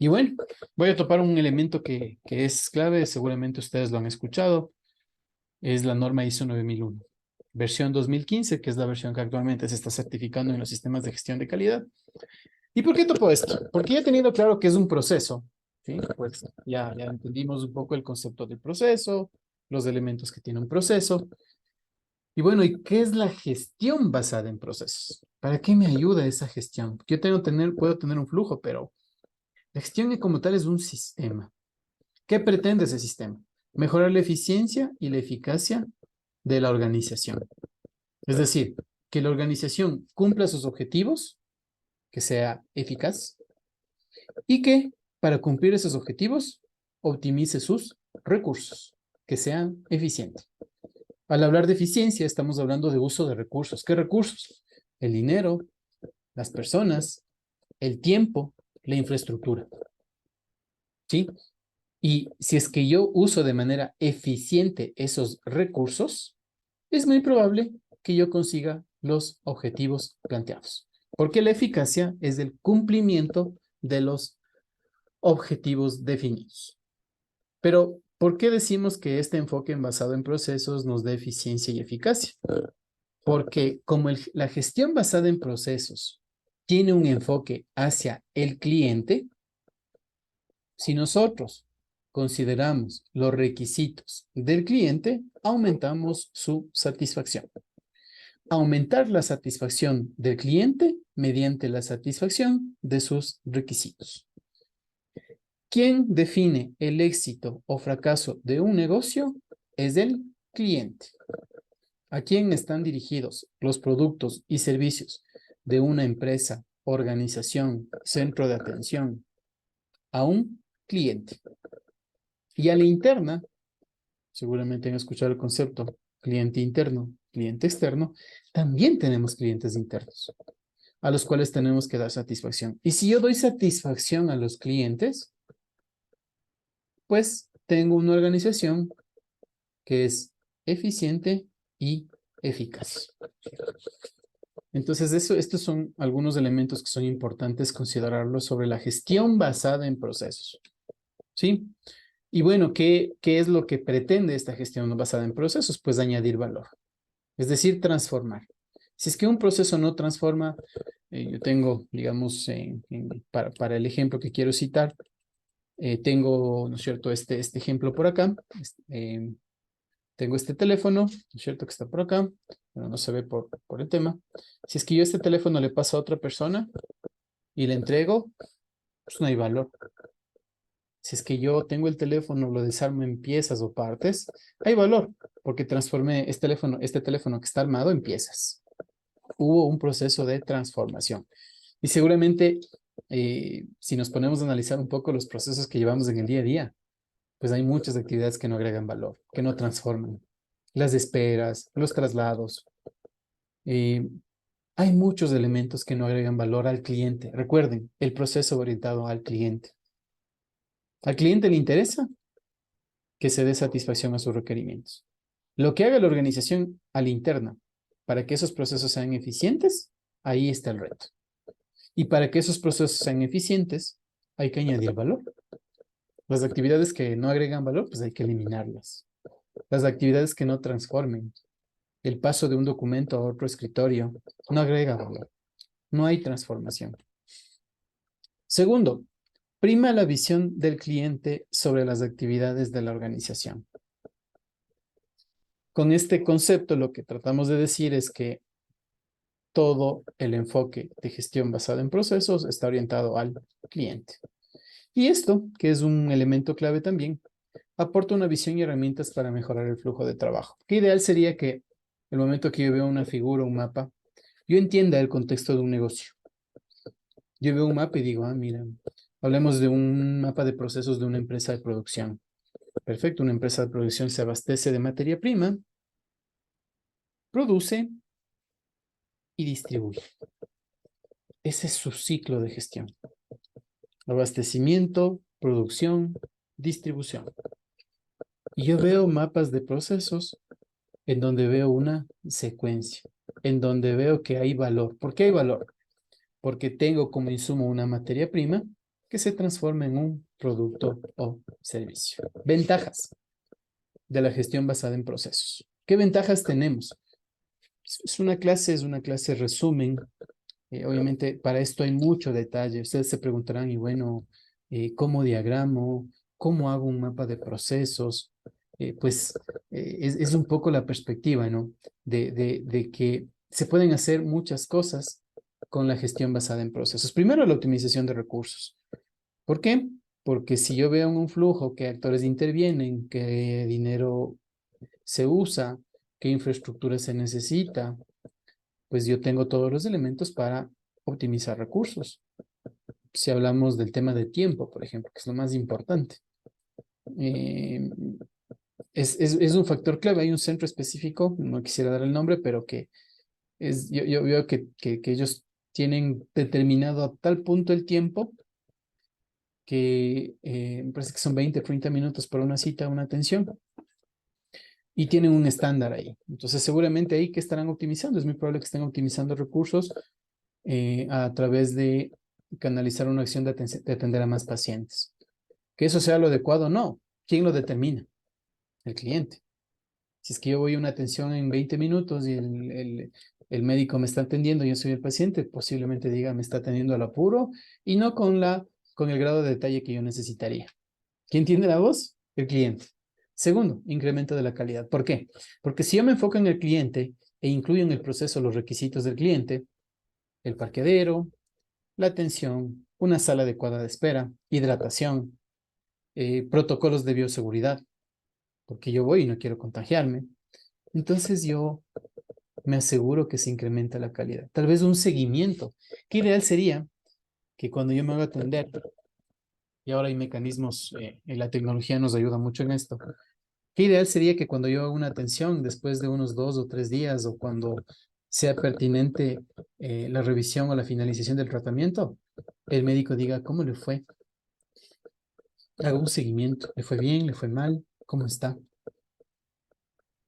Y bueno, voy a topar un elemento que es clave, seguramente ustedes lo han escuchado, es la norma ISO 9001, versión 2015, que es la versión que actualmente se está certificando en los sistemas de gestión de calidad. ¿Y por qué topo esto? Porque ya he tenido claro que es un proceso, ¿sí? Pues ya entendimos un poco el concepto del proceso, los elementos que tiene un proceso. Y bueno, ¿y qué es la gestión basada en procesos? ¿Para qué me ayuda esa gestión? Yo puedo tener un flujo, pero la gestión como tal es un sistema. ¿Qué pretende ese sistema? Mejorar la eficiencia y la eficacia de la organización. Es decir, que la organización cumpla sus objetivos, que sea eficaz, y que para cumplir esos objetivos optimice sus recursos, que sean eficientes. Al hablar de eficiencia, estamos hablando de uso de recursos. ¿Qué recursos? El dinero, las personas, el tiempo, la infraestructura. ¿Sí? Y si es que yo uso de manera eficiente esos recursos, es muy probable que yo consiga los objetivos planteados. Porque la eficacia es el cumplimiento de los objetivos definidos. Pero, ¿por qué decimos que este enfoque basado en procesos nos da eficiencia y eficacia? Porque como la gestión basada en procesos tiene un enfoque hacia el cliente, si nosotros consideramos los requisitos del cliente, aumentamos su satisfacción. Aumentar la satisfacción del cliente mediante la satisfacción de sus requisitos. ¿Quién define el éxito o fracaso de un negocio? Es el cliente. ¿A quién están dirigidos los productos y servicios de una empresa, organización, centro de atención? A un cliente. Y a la interna, seguramente han escuchado el concepto cliente interno, cliente externo, también tenemos clientes internos a los cuales tenemos que dar satisfacción. Y si yo doy satisfacción a los clientes, pues tengo una organización que es eficiente y eficaz. Entonces, estos son algunos elementos que son importantes considerarlos sobre la gestión basada en procesos. ¿Sí? Y bueno, ¿qué es lo que pretende esta gestión basada en procesos? Pues añadir valor, es decir, transformar. Si es que un proceso no transforma, yo tengo, digamos, para el ejemplo que quiero citar, tengo, ¿no es cierto?, este ejemplo por acá. Tengo este teléfono, ¿no es cierto?, que está por acá, pero no se ve por el tema. Si es que yo este teléfono le paso a otra persona y le entrego, pues no hay valor. Si es que yo tengo el teléfono, lo desarmo en piezas o partes, hay valor, porque transformé este teléfono que está armado en piezas. Hubo un proceso de transformación. Y seguramente, si nos ponemos a analizar un poco los procesos que llevamos en el día a día, pues hay muchas actividades que no agregan valor, que no transforman. Las esperas, los traslados. Hay muchos elementos que no agregan valor al cliente. Recuerden, el proceso orientado al cliente. Al cliente le interesa que se dé satisfacción a sus requerimientos. Lo que haga la organización a la interna para que esos procesos sean eficientes, ahí está el reto. Y para que esos procesos sean eficientes, hay que añadir valor. Las actividades que no agregan valor, pues hay que eliminarlas. Las actividades que no transformen. El paso de un documento a otro escritorio no agrega valor. No hay transformación. Segundo, prima la visión del cliente sobre las actividades de la organización. Con este concepto, lo que tratamos de decir es que todo el enfoque de gestión basado en procesos está orientado al cliente. Y esto, que es un elemento clave también, aporta una visión y herramientas para mejorar el flujo de trabajo. Qué ideal sería que el momento que yo veo una figura, un mapa, yo entienda el contexto de un negocio. Yo veo un mapa y digo, mira, hablemos de un mapa de procesos de una empresa de producción. Perfecto, una empresa de producción se abastece de materia prima, produce y distribuye. Ese es su ciclo de gestión. Abastecimiento, producción, distribución. Y yo veo mapas de procesos en donde veo una secuencia, en donde veo que hay valor. ¿Por qué hay valor? Porque tengo como insumo una materia prima que se transforma en un producto o servicio. Ventajas de la gestión basada en procesos. ¿Qué ventajas tenemos? Es una clase resumen. Obviamente, para esto hay mucho detalle. Ustedes se preguntarán, y bueno, ¿cómo diagramo? ¿Cómo hago un mapa de procesos? Pues es un poco la perspectiva, ¿no? De que se pueden hacer muchas cosas con la gestión basada en procesos. Primero, la optimización de recursos. ¿Por qué? Porque si yo veo en un flujo qué actores intervienen, qué dinero se usa, qué infraestructura se necesita, pues yo tengo todos los elementos para optimizar recursos. Si hablamos del tema de tiempo, por ejemplo, que es lo más importante, eh, es un factor clave. Hay un centro específico, no quisiera dar el nombre, pero que yo veo que ellos tienen determinado a tal punto el tiempo que me parece que son 20, 30 minutos por una cita, una atención, y tienen un estándar ahí. Entonces, seguramente ahí que estarán optimizando, es muy probable que estén optimizando recursos a través de canalizar una acción de atender a más pacientes. Que eso sea lo adecuado, no. ¿Quién lo determina? El cliente. Si es que yo voy a una atención en 20 minutos y el médico me está atendiendo, yo soy el paciente, posiblemente diga me está atendiendo al apuro y no con el grado de detalle que yo necesitaría. ¿Quién tiene la voz? El cliente. Segundo, incremento de la calidad. ¿Por qué? Porque si yo me enfoco en el cliente e incluyo en el proceso los requisitos del cliente, el parqueadero, la atención, una sala adecuada de espera, hidratación, protocolos de bioseguridad, porque yo voy y no quiero contagiarme. Entonces yo me aseguro que se incrementa la calidad. Tal vez un seguimiento. ¿Qué ideal sería que cuando yo me haga atender, y ahora hay mecanismos, y la tecnología nos ayuda mucho en esto, qué ideal sería que cuando yo haga una atención, después de unos 2 o 3 días, o cuando sea pertinente la revisión o la finalización del tratamiento, el médico diga, ¿cómo le fue? Haga un seguimiento. ¿Le fue bien? ¿Le fue mal? ¿Cómo está?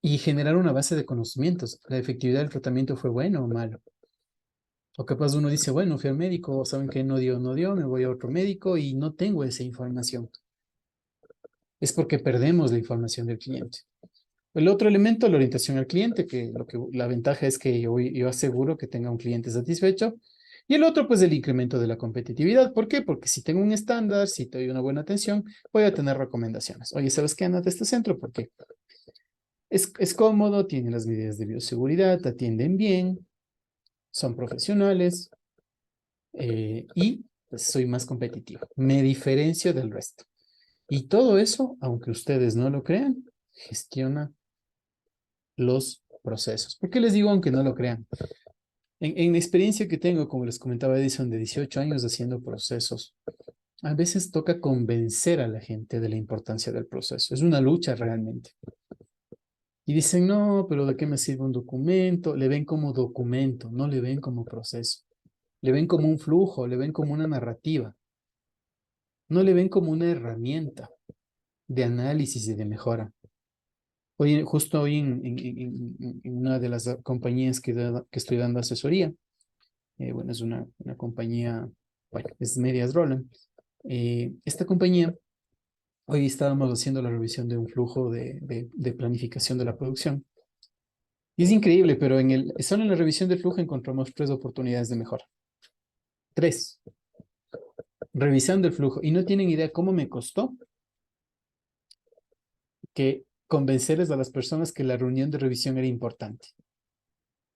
Y generar una base de conocimientos. ¿La efectividad del tratamiento fue bueno o malo? O capaz uno dice, bueno, fui al médico, ¿saben qué? No dio, no dio, me voy a otro médico y no tengo esa información. Es porque perdemos la información del cliente. El otro elemento, la orientación al cliente, la ventaja es que yo aseguro que tenga un cliente satisfecho. Y el otro, pues el incremento de la competitividad. ¿Por qué? Porque si tengo un estándar, si te doy una buena atención, voy a tener recomendaciones. Oye, ¿sabes qué? Anda de este centro porque es cómodo, tiene las medidas de bioseguridad, te atienden bien, son profesionales y pues, soy más competitivo. Me diferencio del resto. Y todo eso, aunque ustedes no lo crean, gestiona los procesos. ¿Por qué les digo aunque no lo crean? En la experiencia que tengo, como les comentaba Edison, de 18 años haciendo procesos, a veces toca convencer a la gente de la importancia del proceso. Es una lucha realmente. Y dicen, no, pero ¿de qué me sirve un documento? Le ven como documento, no le ven como proceso. Le ven como un flujo, le ven como una narrativa. No le ven como una herramienta de análisis y de mejora. Hoy, justo hoy en una de las compañías que estoy dando asesoría, bueno, es una compañía, bueno, es Medias Roland. Esta compañía, hoy estábamos haciendo la revisión de un flujo de planificación de la producción. Y es increíble, pero solo en la revisión del flujo encontramos 3 oportunidades de mejora. 3. Revisando el flujo. Y no tienen idea cómo me costó que convencerles a las personas que la reunión de revisión era importante.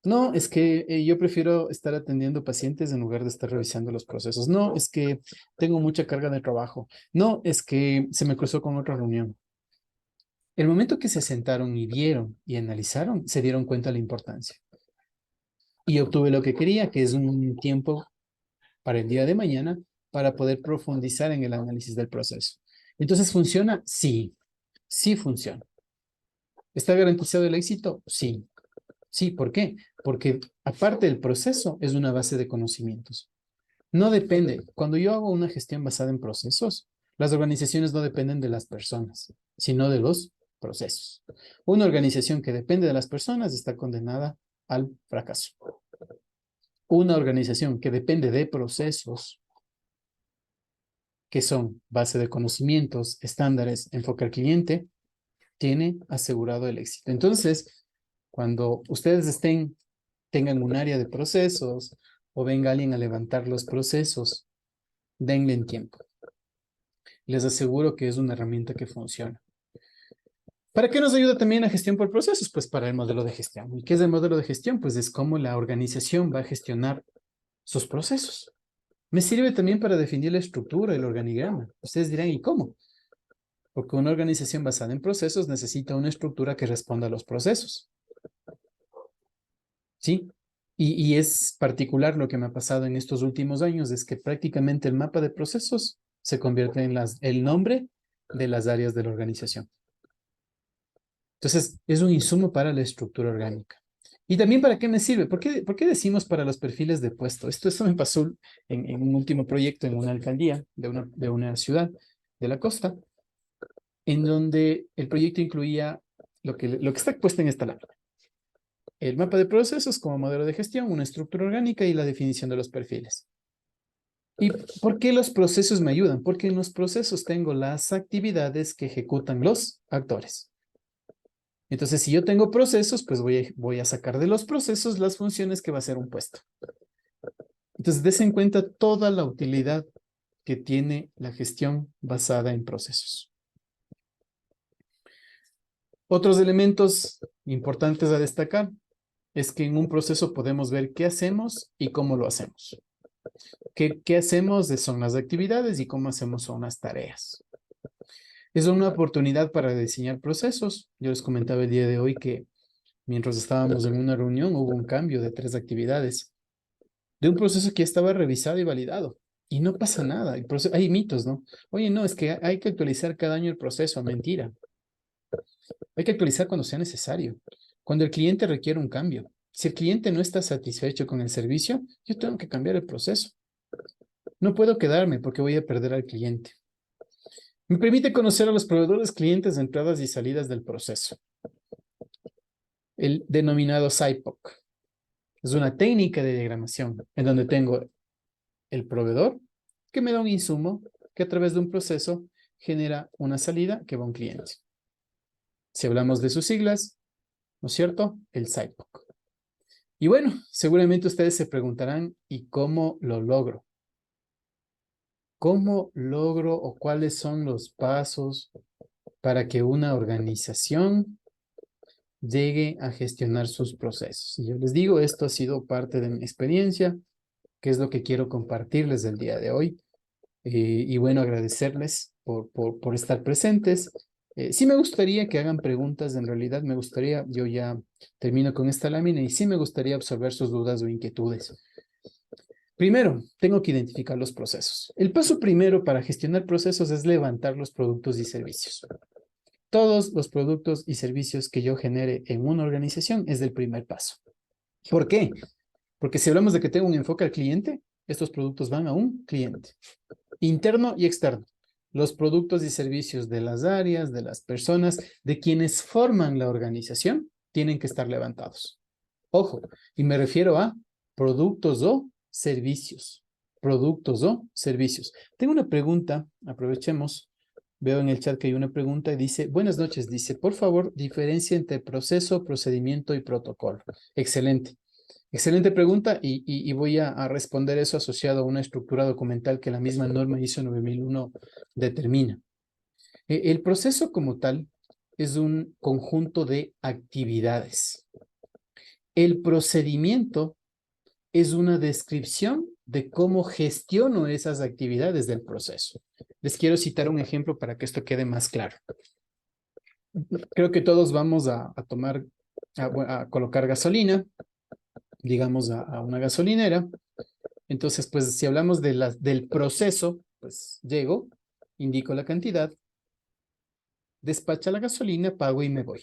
No, es que yo prefiero estar atendiendo pacientes en lugar de estar revisando los procesos. No, es que tengo mucha carga de trabajo. No, es que se me cruzó con otra reunión. El momento que se sentaron y vieron y analizaron, se dieron cuenta de la importancia. Y obtuve lo que quería, que es un tiempo para el día de mañana para poder profundizar en el análisis del proceso. Entonces, ¿funciona? Sí, sí funciona. ¿Está garantizado el éxito? Sí. Sí, ¿por qué? Porque aparte del proceso es una base de conocimientos. No depende. Cuando yo hago una gestión basada en procesos, las organizaciones no dependen de las personas, sino de los procesos. Una organización que depende de las personas está condenada al fracaso. Una organización que depende de procesos, que son base de conocimientos, estándares, enfoque al cliente, tiene asegurado el éxito. Entonces, cuando ustedes tengan un área de procesos o venga alguien a levantar los procesos, denle en tiempo. Les aseguro que es una herramienta que funciona. ¿Para qué nos ayuda también la gestión por procesos? Pues para el modelo de gestión. ¿Y qué es el modelo de gestión? Pues es cómo la organización va a gestionar sus procesos. Me sirve también para definir la estructura, el organigrama. Ustedes dirán, ¿y cómo? Porque una organización basada en procesos necesita una estructura que responda a los procesos. ¿Sí? Y es particular lo que me ha pasado en estos últimos años, es que prácticamente el mapa de procesos se convierte en el nombre de las áreas de la organización. Entonces, es un insumo para la estructura orgánica. ¿Y también para qué me sirve? ¿Por qué decimos para los perfiles de puesto? Esto me pasó en un último proyecto en una alcaldía de una ciudad de la costa, en donde el proyecto incluía lo que está puesto en esta lámina. El mapa de procesos como modelo de gestión, una estructura orgánica y la definición de los perfiles. ¿Y por qué los procesos me ayudan? Porque en los procesos tengo las actividades que ejecutan los actores. Entonces, si yo tengo procesos, pues voy a sacar de los procesos las funciones que va a hacer un puesto. Entonces, des en cuenta toda la utilidad que tiene la gestión basada en procesos. Otros elementos importantes a destacar es que en un proceso podemos ver qué hacemos y cómo lo hacemos. ¿Qué hacemos son las actividades y cómo hacemos son las tareas? Es una oportunidad para diseñar procesos. Yo les comentaba el día de hoy que mientras estábamos en una reunión hubo un cambio de 3 actividades de un proceso que ya estaba revisado y validado. Y no pasa nada. Hay mitos, ¿no? Oye, no, es que hay que actualizar cada año el proceso. Mentira. Hay que actualizar cuando sea necesario. Cuando el cliente requiere un cambio. Si el cliente no está satisfecho con el servicio, yo tengo que cambiar el proceso. No puedo quedarme porque voy a perder al cliente. Me permite conocer a los proveedores, clientes, entradas y salidas del proceso. El denominado SIPOC. Es una técnica de diagramación en donde tengo el proveedor que me da un insumo que a través de un proceso genera una salida que va a un cliente. Si hablamos de sus siglas, ¿no es cierto? El SIPOC. Y bueno, seguramente ustedes se preguntarán, ¿y cómo lo logro? ¿Cómo logro o cuáles son los pasos para que una organización llegue a gestionar sus procesos? Y yo les digo, esto ha sido parte de mi experiencia, que es lo que quiero compartirles el día de hoy. Y bueno, agradecerles por estar presentes. Sí me gustaría que hagan preguntas, en realidad me gustaría, yo ya termino con esta lámina y sí me gustaría absorber sus dudas o inquietudes. Primero, tengo que identificar los procesos. El paso primero para gestionar procesos es levantar los productos y servicios. Todos los productos y servicios que yo genere en una organización es el primer paso. ¿Por qué? Porque si hablamos de que tengo un enfoque al cliente, estos productos van a un cliente, interno y externo. los productos y servicios de las áreas, de las personas, de quienes forman la organización, tienen que estar levantados. Ojo, y me refiero a productos o servicios. Productos o servicios. Tengo una pregunta, aprovechemos. Veo en el chat que hay una pregunta y dice, buenas noches, dice, por favor, diferencia entre proceso, procedimiento y protocolo. Excelente. Excelente pregunta y voy a responder eso asociado a una estructura documental que la misma norma ISO 9001 determina. El proceso como tal es un conjunto de actividades. El procedimiento es una descripción de cómo gestiono esas actividades del proceso. Les quiero citar un ejemplo para que esto quede más claro. Creo que todos vamos a colocar gasolina, digamos a una gasolinera. Entonces, pues si hablamos del proceso, pues llego, indico la cantidad, despacha la gasolina, pago y me voy.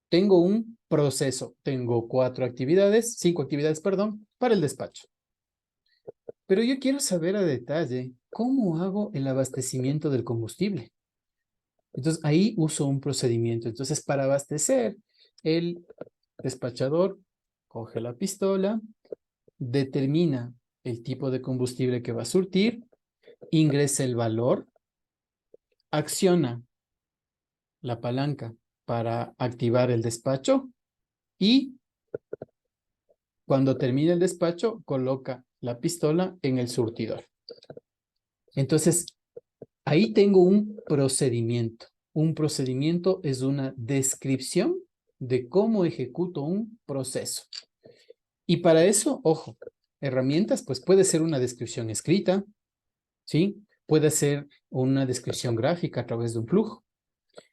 Tengo un proceso, tengo 5 actividades, perdón, para el despacho. Pero yo quiero saber a detalle cómo hago el abastecimiento del combustible. Entonces, ahí uso un procedimiento. Entonces, para abastecer, el despachador coge la pistola, determina el tipo de combustible que va a surtir, ingresa el valor, acciona la palanca para activar el despacho y cuando termina el despacho, coloca la pistola en el surtidor. Entonces, ahí tengo un procedimiento. Un procedimiento es una descripción de cómo ejecuto un proceso. Y para eso, ojo, herramientas, pues puede ser una descripción escrita, ¿sí? Puede ser una descripción gráfica a través de un flujo.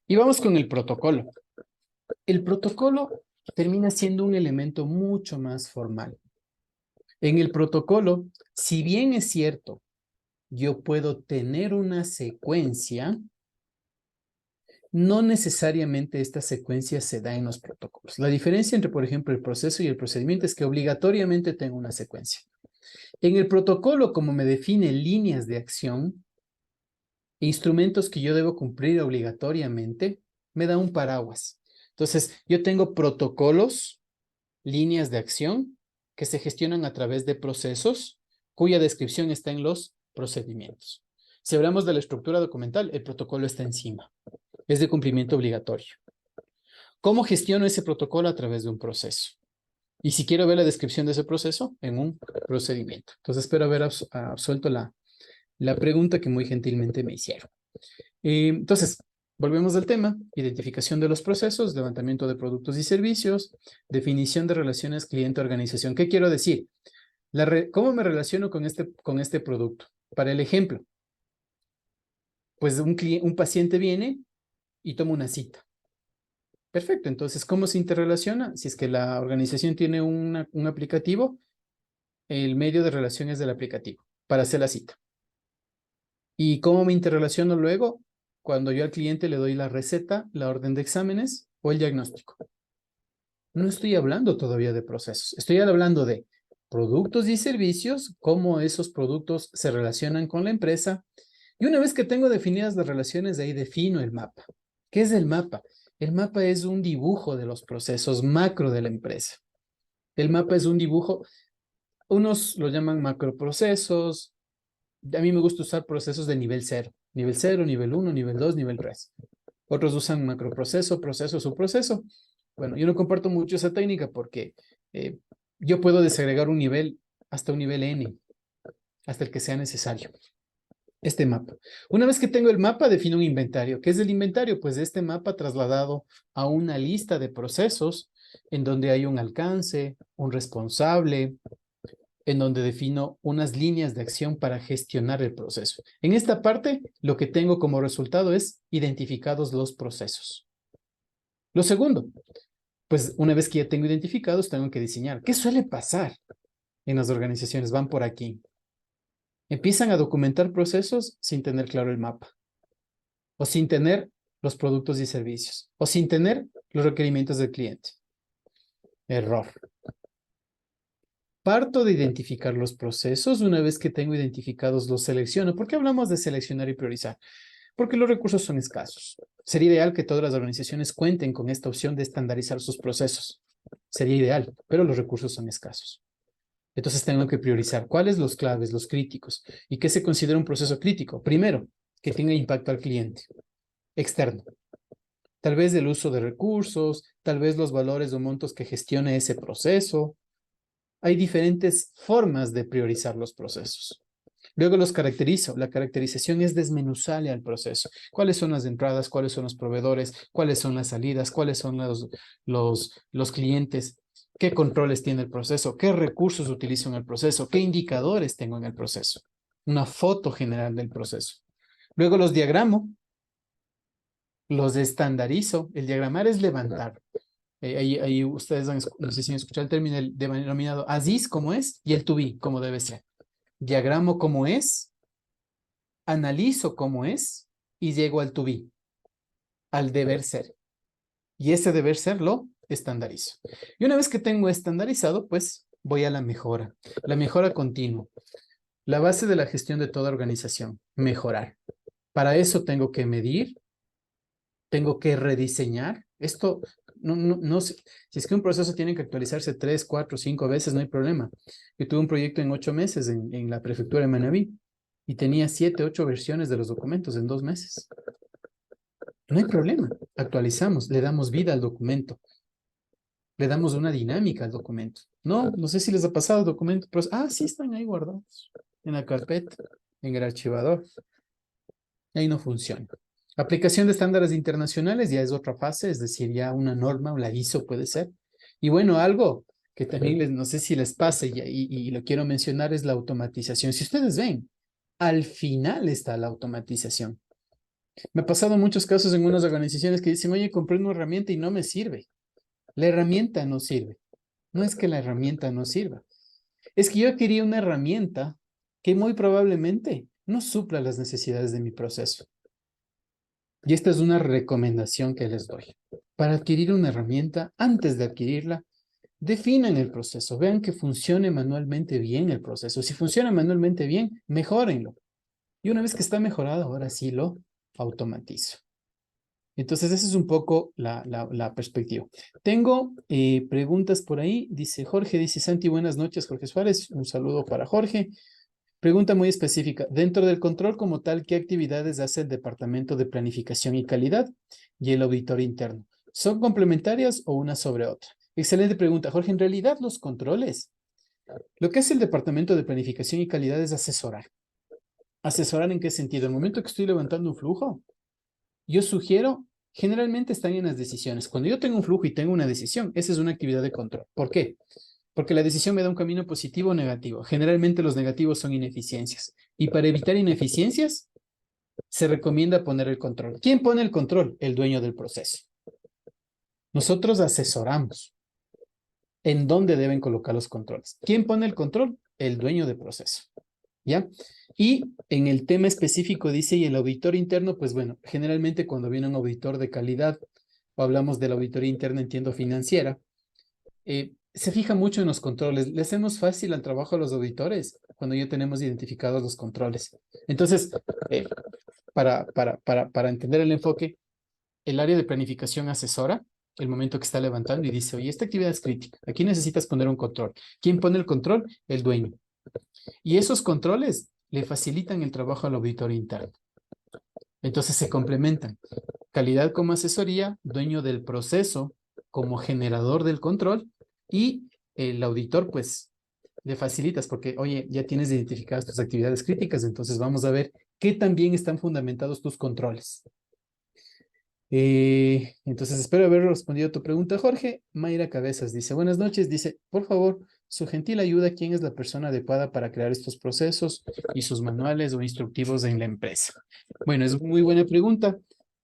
Y vamos con el protocolo. El protocolo termina siendo un elemento mucho más formal. En el protocolo, si bien es cierto, yo puedo tener una secuencia, no necesariamente esta secuencia se da en los protocolos. La diferencia entre, por ejemplo, el proceso y el procedimiento es que obligatoriamente tengo una secuencia. En el protocolo, como me define líneas de acción, instrumentos que yo debo cumplir obligatoriamente, me da un paraguas. Entonces, yo tengo protocolos, líneas de acción que se gestionan a través de procesos cuya descripción está en los procedimientos. Si hablamos de la estructura documental, el protocolo está encima. Es de cumplimiento obligatorio. ¿Cómo gestiono ese protocolo? A través de un proceso. Y si quiero ver la descripción de ese proceso, en un procedimiento. Entonces, espero haber absuelto la pregunta que muy gentilmente me hicieron. Entonces, volvemos al tema, identificación de los procesos, levantamiento de productos y servicios, definición de relaciones cliente-organización. ¿Qué quiero decir? ¿Cómo me relaciono con este producto? Para el ejemplo, pues un paciente viene y toma una cita. Perfecto, entonces, ¿cómo se interrelaciona? Si es que la organización tiene un aplicativo, el medio de relación es del aplicativo para hacer la cita. ¿Y cómo me interrelaciono luego? Cuando yo al cliente le doy la receta, la orden de exámenes o el diagnóstico. No estoy hablando todavía de procesos, estoy hablando de productos y servicios, cómo esos productos se relacionan con la empresa. Y una vez que tengo definidas las relaciones, de ahí defino el mapa. ¿Qué es el mapa? El mapa es un dibujo de los procesos macro de la empresa. El mapa es un dibujo, unos lo llaman macroprocesos. A mí me gusta usar procesos de nivel 0. Nivel 0, nivel 1, nivel 2, nivel 3. Otros usan macroproceso, proceso, subproceso. Bueno, yo no comparto mucho esa técnica porque yo puedo desagregar un nivel hasta un nivel N, hasta el que sea necesario. Este mapa. Una vez que tengo el mapa, defino un inventario. ¿Qué es el inventario? Pues este mapa trasladado a una lista de procesos en donde hay un alcance, un responsable, en donde defino unas líneas de acción para gestionar el proceso. En esta parte, lo que tengo como resultado es identificados los procesos. Lo segundo, pues una vez que ya tengo identificados, tengo que diseñar. ¿Qué suele pasar en las organizaciones? Van por aquí. Empiezan a documentar procesos sin tener claro el mapa, o sin tener los productos y servicios, o sin tener los requerimientos del cliente. Error. Parto de identificar los procesos. Una vez que tengo identificados, los selecciono. ¿Por qué hablamos de seleccionar y priorizar? Porque los recursos son escasos. Sería ideal que todas las organizaciones cuenten con esta opción de estandarizar sus procesos. Sería ideal, pero los recursos son escasos. Entonces tengo que priorizar cuáles los claves, los críticos, y qué se considera un proceso crítico. Primero, que tenga impacto al cliente externo. Tal vez el uso de recursos, tal vez los valores o montos que gestione ese proceso. Hay diferentes formas de priorizar los procesos. Luego los caracterizo. La caracterización es desmenuzarle al proceso. ¿Cuáles son las entradas? ¿Cuáles son los proveedores? ¿Cuáles son las salidas? ¿Cuáles son los clientes? ¿Qué controles tiene el proceso? ¿Qué recursos utilizo en el proceso? ¿Qué indicadores tengo en el proceso? Una foto general del proceso. Luego los diagramo, los estandarizo. El diagramar es levantar. Ahí ustedes no sé si han escuchado el término denominado ASIS, como es, y el to be, como debe ser. Diagramo como es, analizo cómo es y llego al to be, al deber ser. Y ese deber ser lo estandarizo. Y una vez que tengo estandarizado, pues voy a la mejora continua. La base de la gestión de toda organización, mejorar. Para eso tengo que medir, tengo que rediseñar. Esto no sé. Si es que un proceso tiene que actualizarse 3, 4, 5 veces, no hay problema. Yo tuve un proyecto en 8 meses en la prefectura de Manabí y tenía 7, 8 versiones de los documentos en 2 meses. No hay problema. Actualizamos, le damos vida al documento, le damos una dinámica al documento. No sé si les ha pasado documentos, pero sí están ahí guardados en la carpeta, en el archivador. Ahí no funciona. Aplicación de estándares internacionales ya es otra fase, es decir, ya una norma, la ISO puede ser. Y bueno, algo que también no sé si les pasa y lo quiero mencionar es la automatización. Si ustedes ven, al final está la automatización. Me ha pasado muchos casos en unas organizaciones que dicen, oye, compré una herramienta y no me sirve. La herramienta no sirve. No es que la herramienta no sirva. Es que yo quería una herramienta que muy probablemente no supla las necesidades de mi proceso. Y esta es una recomendación que les doy. Para adquirir una herramienta, antes de adquirirla, definan el proceso. Vean que funcione manualmente bien el proceso. Si funciona manualmente bien, mejórenlo. Y una vez que está mejorado, ahora sí lo automatizo. Entonces, esa es un poco la perspectiva. Tengo preguntas por ahí. Dice Jorge, dice Santi, buenas noches, Jorge Suárez. Un saludo para Jorge. Pregunta muy específica. Dentro del control como tal, ¿qué actividades hace el Departamento de Planificación y Calidad y el auditor interno? ¿Son complementarias o una sobre otra? Excelente pregunta, Jorge. En realidad, los controles, lo que hace el Departamento de Planificación y Calidad es asesorar. ¿Asesorar en qué sentido? El momento que estoy levantando un flujo, yo sugiero, generalmente están en las decisiones. Cuando yo tengo un flujo y tengo una decisión, esa es una actividad de control. ¿Por qué? Porque la decisión me da un camino positivo o negativo. Generalmente los negativos son ineficiencias. Y para evitar ineficiencias, se recomienda poner el control. ¿Quién pone el control? El dueño del proceso. Nosotros asesoramos en dónde deben colocar los controles. ¿Quién pone el control? El dueño del proceso. ¿Ya? Y en el tema específico dice, y el auditor interno, pues bueno, generalmente cuando viene un auditor de calidad, o hablamos de la auditoría interna, entiendo financiera, se fija mucho en los controles. Le hacemos fácil al trabajo a los auditores cuando ya tenemos identificados los controles. Entonces, para entender el enfoque, el área de planificación asesora el momento que está levantando y dice, oye, esta actividad es crítica. Aquí necesitas poner un control. ¿Quién pone el control? El dueño. Y esos controles le facilitan el trabajo al auditor interno. Entonces se complementan. Calidad como asesoría, dueño del proceso como generador del control y el auditor pues le facilitas porque, oye, ya tienes identificadas tus actividades críticas, entonces vamos a ver qué tan bien están fundamentados tus controles. Entonces espero haber respondido a tu pregunta, Jorge. Mayra Cabezas dice, buenas noches, dice, por favor, su gentil ayuda, ¿quién es la persona adecuada para crear estos procesos y sus manuales o instructivos en la empresa? Bueno, es muy buena pregunta.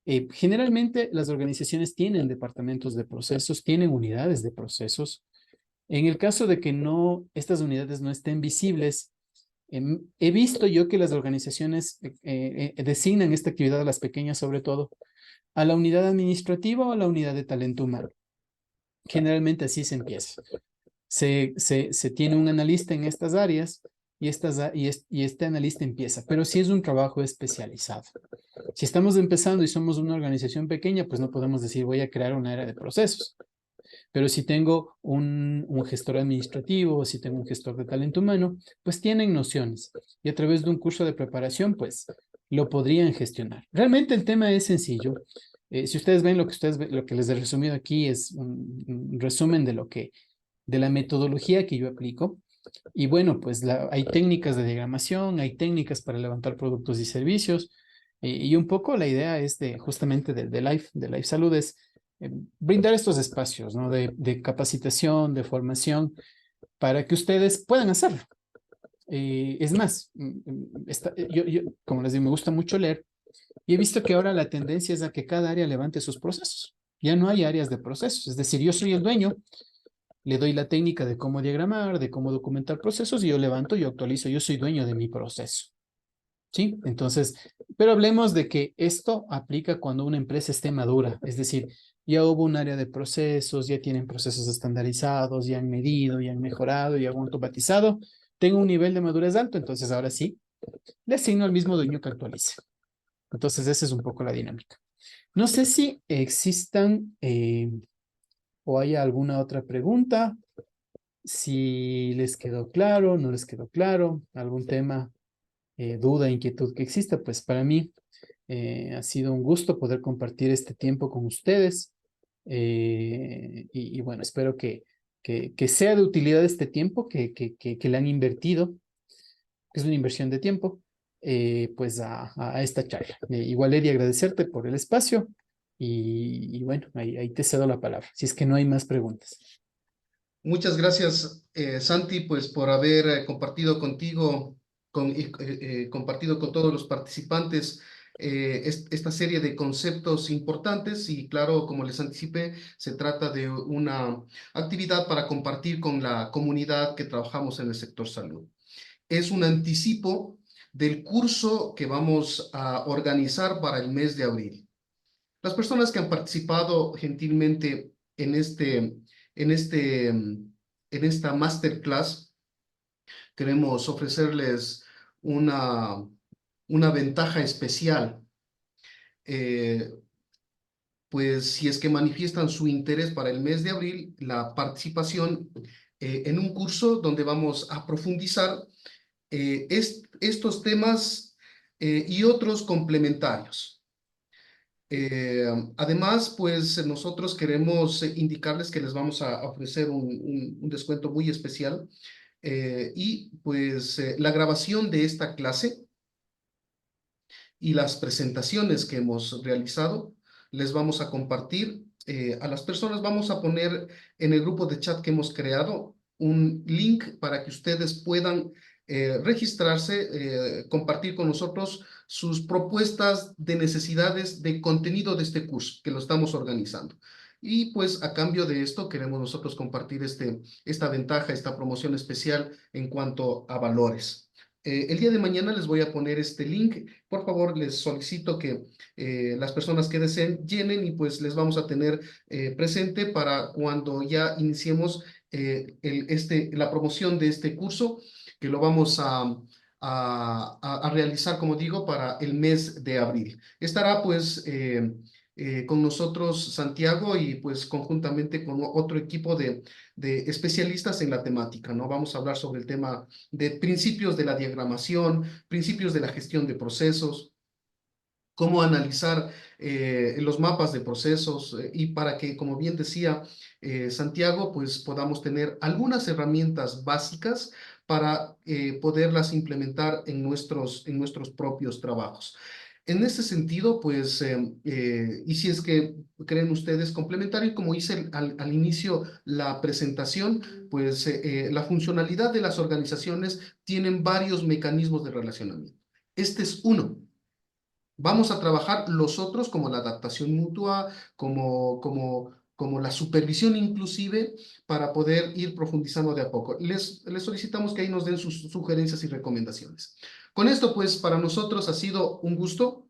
Generalmente las organizaciones tienen departamentos de procesos, tienen unidades de procesos. En el caso de que estas unidades no estén visibles, he visto yo que las organizaciones designan esta actividad a las pequeñas sobre todo, a la unidad administrativa o a la unidad de talento humano. Generalmente así se empieza. Se tiene un analista en estas áreas y este analista empieza, pero si es un trabajo especializado. Si estamos empezando y somos una organización pequeña, pues no podemos decir voy a crear un área de procesos. Pero si tengo un gestor administrativo, o si tengo un gestor de talento humano, pues tienen nociones. Y a través de un curso de preparación, pues lo podrían gestionar. Realmente el tema es sencillo. Si ustedes ven lo que les he resumido aquí es un resumen de la metodología que yo aplico. Y bueno, pues hay técnicas de diagramación, hay técnicas para levantar productos y servicios. Y un poco la idea es justamente de Life Salud es brindar estos espacios, ¿no? De capacitación, de formación, para que ustedes puedan hacerlo. Es más, como les digo, me gusta mucho leer y he visto que ahora la tendencia es a que cada área levante sus procesos. Ya no hay áreas de procesos, es decir, yo soy el dueño, le doy la técnica de cómo diagramar, de cómo documentar procesos y yo levanto, yo actualizo, yo soy dueño de mi proceso. ¿Sí? Entonces, pero hablemos de que esto aplica cuando una empresa esté madura, es decir, ya hubo un área de procesos, ya tienen procesos estandarizados, ya han medido, ya han mejorado, ya han automatizado, tengo un nivel de madurez alto, entonces ahora sí, le asigno al mismo dueño que actualice. Entonces, esa es un poco la dinámica. No sé si existan o haya alguna otra pregunta, si les quedó claro, no les quedó claro, algún tema, duda, inquietud que exista, pues para mí ha sido un gusto poder compartir este tiempo con ustedes. Y bueno, espero que sea de utilidad este tiempo que le han invertido, que es una inversión de tiempo, pues a esta charla. Igual, Eddie, agradecerte por el espacio y bueno, ahí te cedo la palabra, si es que no hay más preguntas. Muchas gracias, Santi, pues por haber compartido contigo, compartido con todos los participantes esta serie de conceptos importantes y claro, como les anticipé, se trata de una actividad para compartir con la comunidad que trabajamos en el sector salud. Es un anticipo del curso que vamos a organizar para el mes de abril. Las personas que han participado gentilmente en este, en esta masterclass, queremos ofrecerles una, una ventaja especial. Eh, pues si es que manifiestan su interés para el mes de abril, la participación en un curso donde vamos a profundizar estos temas y otros complementarios. Además, pues nosotros queremos indicarles que les vamos a ofrecer un descuento muy especial y pues la grabación de esta clase y las presentaciones que hemos realizado les vamos a compartir a las personas. Vamos a poner en el grupo de chat que hemos creado un link para que ustedes puedan registrarse, compartir con nosotros sus propuestas de necesidades de contenido de este curso que lo estamos organizando. Y pues a cambio de esto queremos nosotros compartir esta ventaja, esta promoción especial en cuanto a valores. El día de mañana les voy a poner este link. Por favor, les solicito que las personas que deseen llenen y pues les vamos a tener presente para cuando ya iniciemos la promoción de este curso, que lo vamos a realizar, como digo, para el mes de abril. Estará pues con nosotros Santiago y pues conjuntamente con otro equipo de especialistas en la temática, ¿no? Vamos a hablar sobre el tema de principios de la diagramación, principios de la gestión de procesos, cómo analizar los mapas de procesos y para que, como bien decía Santiago, pues podamos tener algunas herramientas básicas para poderlas implementar en nuestros propios trabajos. En ese sentido, pues, y si es que creen ustedes complementar, y como hice al inicio la presentación, pues la funcionalidad de las organizaciones tienen varios mecanismos de relacionamiento. Este es uno. Vamos a trabajar los otros como la adaptación mutua, como la supervisión inclusive, para poder ir profundizando de a poco. Les solicitamos que ahí nos den sus sugerencias y recomendaciones. Con esto, pues, para nosotros ha sido un gusto